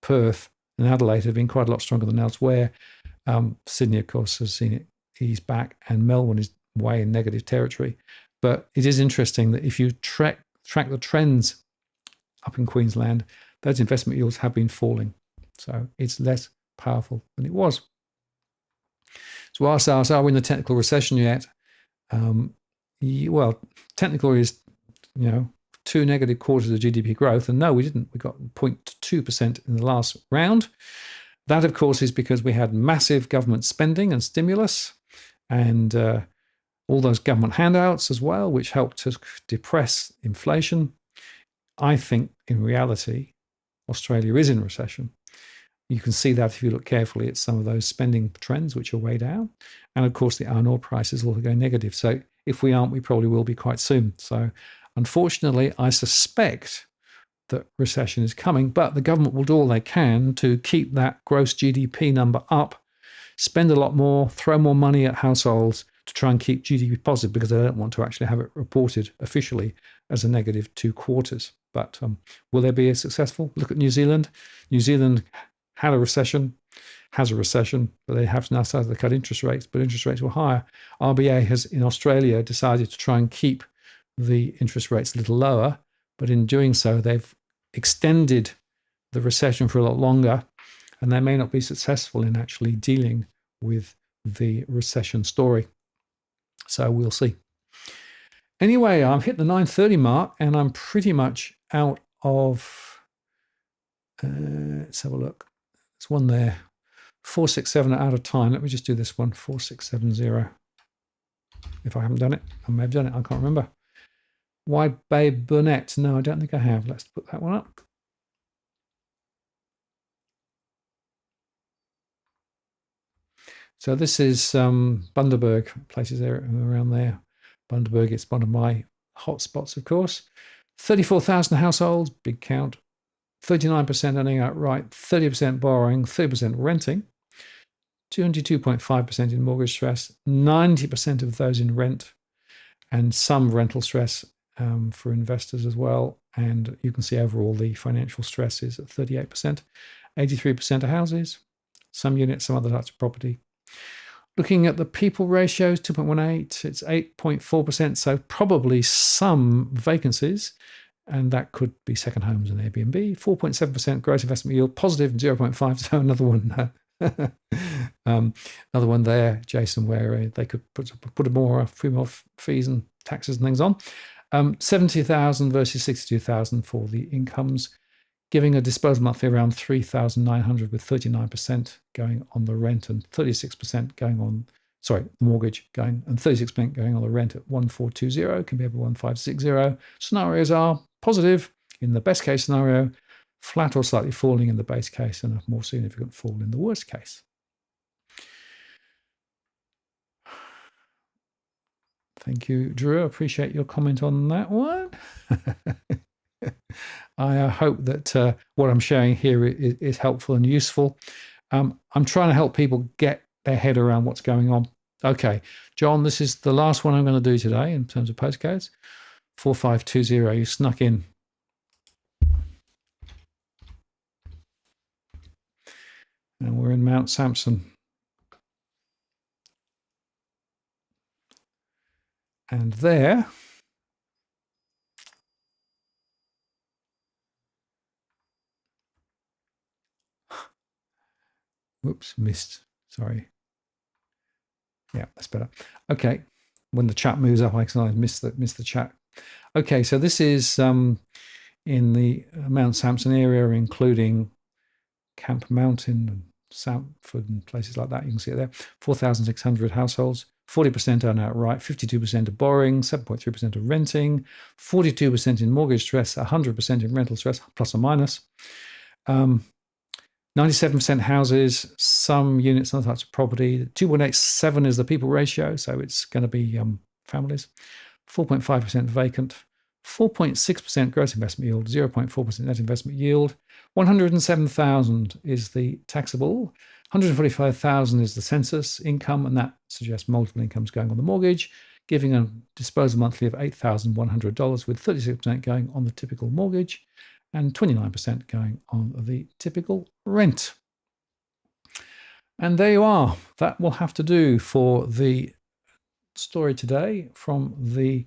Perth, and Adelaide have been quite a lot stronger than elsewhere. Sydney, of course, has seen it ease back, and Melbourne is way in negative territory. But it is interesting that if you track the trends up in Queensland, those investment yields have been falling. So it's less powerful than it was. So whilst I asked, are we in the technical recession yet? Well, technical is, 2 negative quarters of GDP growth. And no, we didn't. We got 0.2% in the last round. That, of course, is because we had massive government spending and stimulus and all those government handouts as well, which helped to depress inflation. I think in reality, Australia is in recession. You can see that if you look carefully at some of those spending trends, which are way down. And of course, the iron ore prices will go negative. So if we aren't, we probably will be quite soon. So unfortunately, I suspect that recession is coming, but the government will do all they can to keep that gross GDP number up, spend a lot more, throw more money at households to try and keep GDP positive, because they don't want to actually have it reported officially as a negative 2 quarters. But will there be a successful? Look at New Zealand. New Zealand had a recession, has a recession, but they have now started to cut interest rates, but interest rates were higher. RBA has, in Australia, decided to try and keep the interest rates a little lower, but in doing so, they've extended the recession for a lot longer, and they may not be successful in actually dealing with the recession story. So we'll see. Anyway, I've hit the 9:30 mark, and I'm pretty much out of, let's have a look. There's one there, 467 out of time. Let me just do this one, 4670. If I haven't done it, I may have done it, I can't remember. Wide Bay Burnett, no, I don't think I have. Let's put that one up. So this is Bundaberg, places there around there. Bundaberg, it's one of my hotspots, of course. 34,000 households, big count. 39% owning outright, 30% borrowing, 30% renting, 22.5% in mortgage stress, 90% of those in rent, and some rental stress for investors as well. And you can see overall the financial stress is at 38%, 83% of houses, some units, some other types of property. Looking at the people ratios, 2.18, it's 8.4%, so probably some vacancies, and that could be second homes and Airbnb. 4.7% gross investment yield, positive 0.5, so another one. Another one there, Jason, where they could put a few more fees and taxes and things on. 70,000 versus 62,000 for the incomes, giving a disposable monthly around 3,900, with 39% going on the rent and 36% going on, the mortgage going, and 36% going on the rent at 1,420 compared with 1,560. Scenarios are positive in the best case scenario, flat or slightly falling in the base case, and a more significant fall in the worst case. Thank you, Drew. I appreciate your comment on that one. I hope that what I'm sharing here is helpful and useful. I'm trying to help people get their head around what's going on. Okay, John, this is the last one I'm going to do today in terms of postcodes. 4520, you snuck in. And we're in Mount Sampson. And there Whoops, missed. Sorry. Yeah, that's better. Okay. When the chat moves up, I can miss the chat. Okay, so this is in the Mount Sampson area, including Camp Mountain and Sanford and places like that. You can see it there. 4,600 households. 40% own outright, 52% are borrowing, 7.3% are renting, 42% in mortgage stress, 100% in rental stress, plus or minus. 97% houses, some units, other types of property. 2.87 is the people ratio, so it's going to be families. 4.5% vacant. 4.6% gross investment yield, 0.4% net investment yield. 107,000 is the taxable. 145,000 is the census income, and that suggests multiple incomes going on the mortgage, giving a disposal monthly of $8,100, with 36% going on the typical mortgage and 29% going on the typical rent. And there you are. That will have to do for the story today from the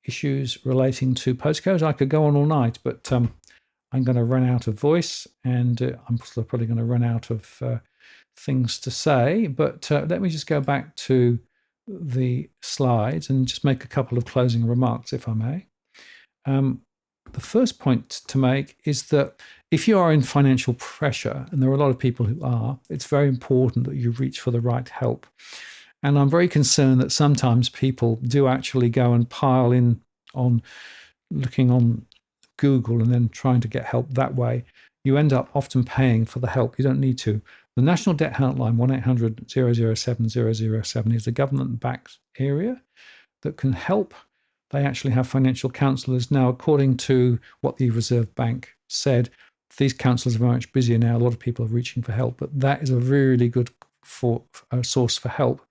issues relating to postcodes. I could go on all night, but I'm going to run out of voice, and I'm probably going to run out of things to say. But let me just go back to the slides and just make a couple of closing remarks, if I may. The first point to make is that if you are in financial pressure, and there are a lot of people who are, it's very important that you reach for the right help. And I'm very concerned that sometimes people do actually go and pile in on looking on Google and then trying to get help that way. You end up often paying for the help you don't need to. The National Debt Helpline 1-800-007-007 is a government-backed area that can help. They actually have financial counsellors now, according to what the Reserve Bank said. These counsellors are very much busier now. A lot of people are reaching for help, but that is a really good source for help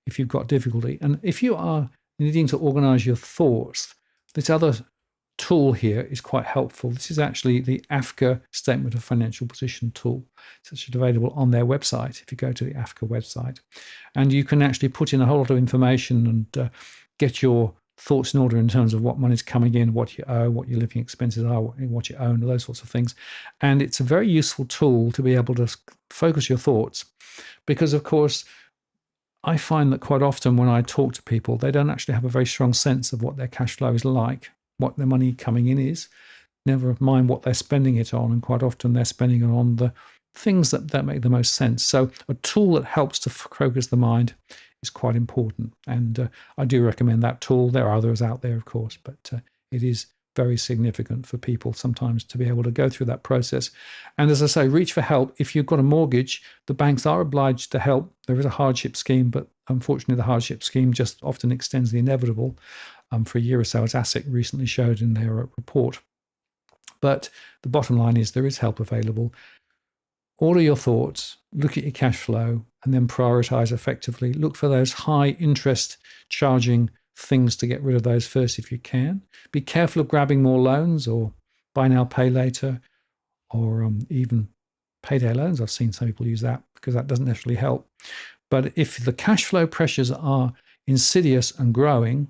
if you've got difficulty. And if you are needing to organise your thoughts, this other tool here is quite helpful. This is actually the AFCA Statement of Financial Position tool. It's actually available on their website if you go to the AFCA website. And you can actually put in a whole lot of information and get your thoughts in order in terms of what money's coming in, what you owe, what your living expenses are, what you own, those sorts of things. And it's a very useful tool to be able to focus your thoughts, because, of course, I find that quite often when I talk to people, they don't actually have a very strong sense of what their cash flow is like, what their money coming in is, never mind what they're spending it on. And quite often they're spending it on the things that make the most sense. So a tool that helps to focus the mind is quite important. And I do recommend that tool. There are others out there, of course, but it is very significant for people sometimes to be able to go through that process. And as I say, reach for help. If you've got a mortgage, the banks are obliged to help. There is a hardship scheme, but unfortunately the hardship scheme just often extends the inevitable for a year or so, as ASIC recently showed in their report. But the bottom line is there is help available. Order your thoughts, look at your cash flow, and then prioritize effectively. Look for those high interest charging things to get rid of those first if you can. Be careful of grabbing more loans or buy now, pay later, or even payday loans. I've seen some people use that because that doesn't necessarily help. But if the cash flow pressures are insidious and growing,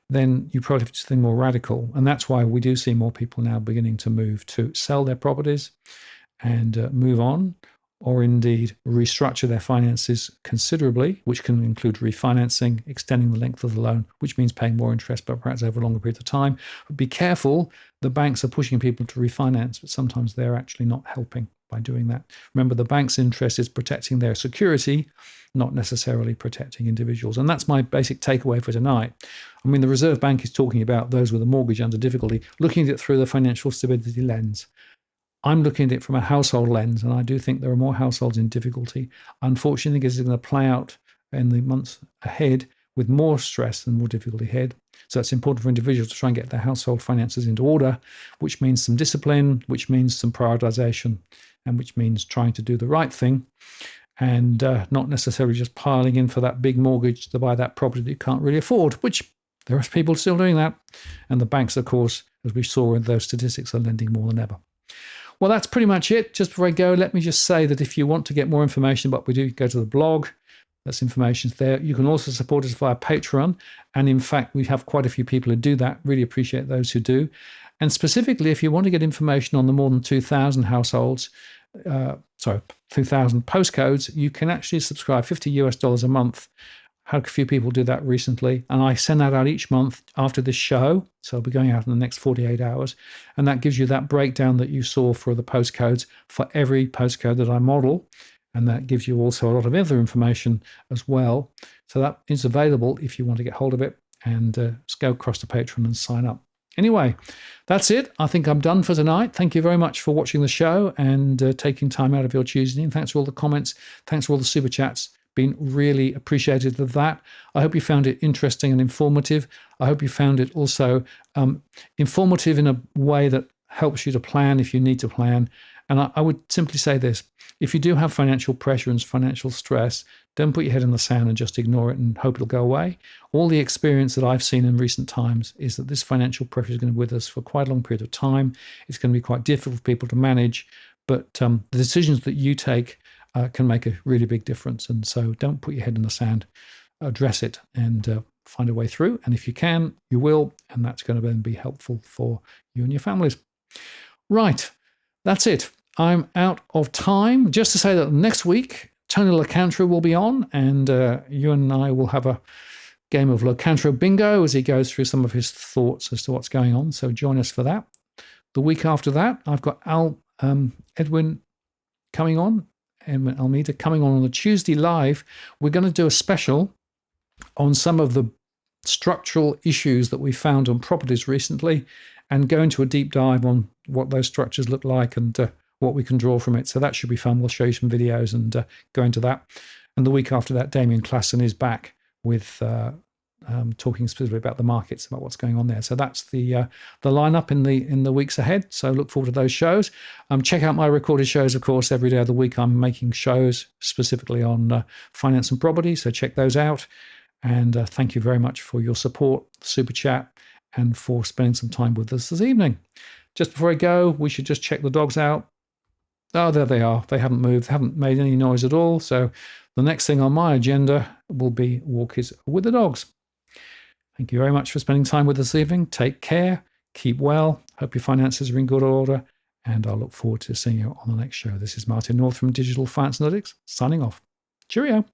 then you probably have to think more radical. And that's why we do see more people now beginning to move to sell their properties and move on, or indeed restructure their finances considerably, which can include refinancing, extending the length of the loan, which means paying more interest, but perhaps over a longer period of time. But be careful, the banks are pushing people to refinance, but sometimes they're actually not helping by doing that. Remember, the bank's interest is protecting their security, not necessarily protecting individuals. And that's my basic takeaway for tonight. I mean, the Reserve Bank is talking about those with a mortgage under difficulty, looking at it through the financial stability lens. I'm looking at it from a household lens, and I do think there are more households in difficulty. Unfortunately, this is going to play out in the months ahead with more stress and more difficulty ahead. So it's important for individuals to try and get their household finances into order, which means some discipline, which means some prioritization, and which means trying to do the right thing and not necessarily just piling in for that big mortgage to buy that property that you can't really afford, which there are people still doing that. And the banks, of course, as we saw in those statistics, are lending more than ever. Well, that's pretty much it. Just before I go, let me just say that if you want to get more information about what we do, go to the blog. That's information there. You can also support us via Patreon. And in fact, we have quite a few people who do that. Really appreciate those who do. And specifically, if you want to get information on the more than 2,000 households, 2,000 postcodes, you can actually subscribe $50 a month. Had a few people do that recently. And I send that out each month after this show. So I'll be going out in the next 48 hours. And that gives you that breakdown that you saw for the postcodes for every postcode that I model. And that gives you also a lot of other information as well. So that is available if you want to get hold of it, and just go across to Patreon and sign up. Anyway, that's it. I think I'm done for tonight. Thank you very much for watching the show and taking time out of your Tuesday. And thanks for all the comments. Thanks for all the super chats. Been really appreciative of that. I hope you found it interesting and informative. I hope you found it also informative in a way that helps you to plan if you need to plan. And I would simply say this: if you do have financial pressure and financial stress, don't put your head in the sand and just ignore it and hope it'll go away. All the experience that I've seen in recent times is that this financial pressure is going to be with us for quite a long period of time. It's going to be quite difficult for people to manage, but the decisions that you take can make a really big difference. And so don't put your head in the sand, address it and find a way through. And if you can, you will, and that's going to then be helpful for you and your families. Right, that's it. I'm out of time. Just to say that next week, Tony Locantra will be on, and you and I will have a game of Locantra bingo as he goes through some of his thoughts as to what's going on. So join us for that. The week after that, I've got Edwin coming on, Edwin Almeida coming on the Tuesday live. We're going to do a special on some of the structural issues that we found on properties recently, and go into a deep dive on what those structures look like and what we can draw from it. So that should be fun. We'll show you some videos and go into that. And the week after that, Damien Klassen is back with talking specifically about the markets, about what's going on there. So that's the lineup in the weeks ahead. So look forward to those shows. Check out my recorded shows, of course. Every day of the week, I'm making shows specifically on finance and property. So check those out. And thank you very much for your support, super chat, and for spending some time with us this evening. Just before I go, we should just check the dogs out. Oh, there they are. They haven't moved, haven't made any noise at all. So the next thing on my agenda will be walkies with the dogs. Thank you very much for spending time with us this evening. Take care. Keep well. Hope your finances are in good order. And I'll look forward to seeing you on the next show. This is Martin North from Digital Finance Analytics, signing off. Cheerio.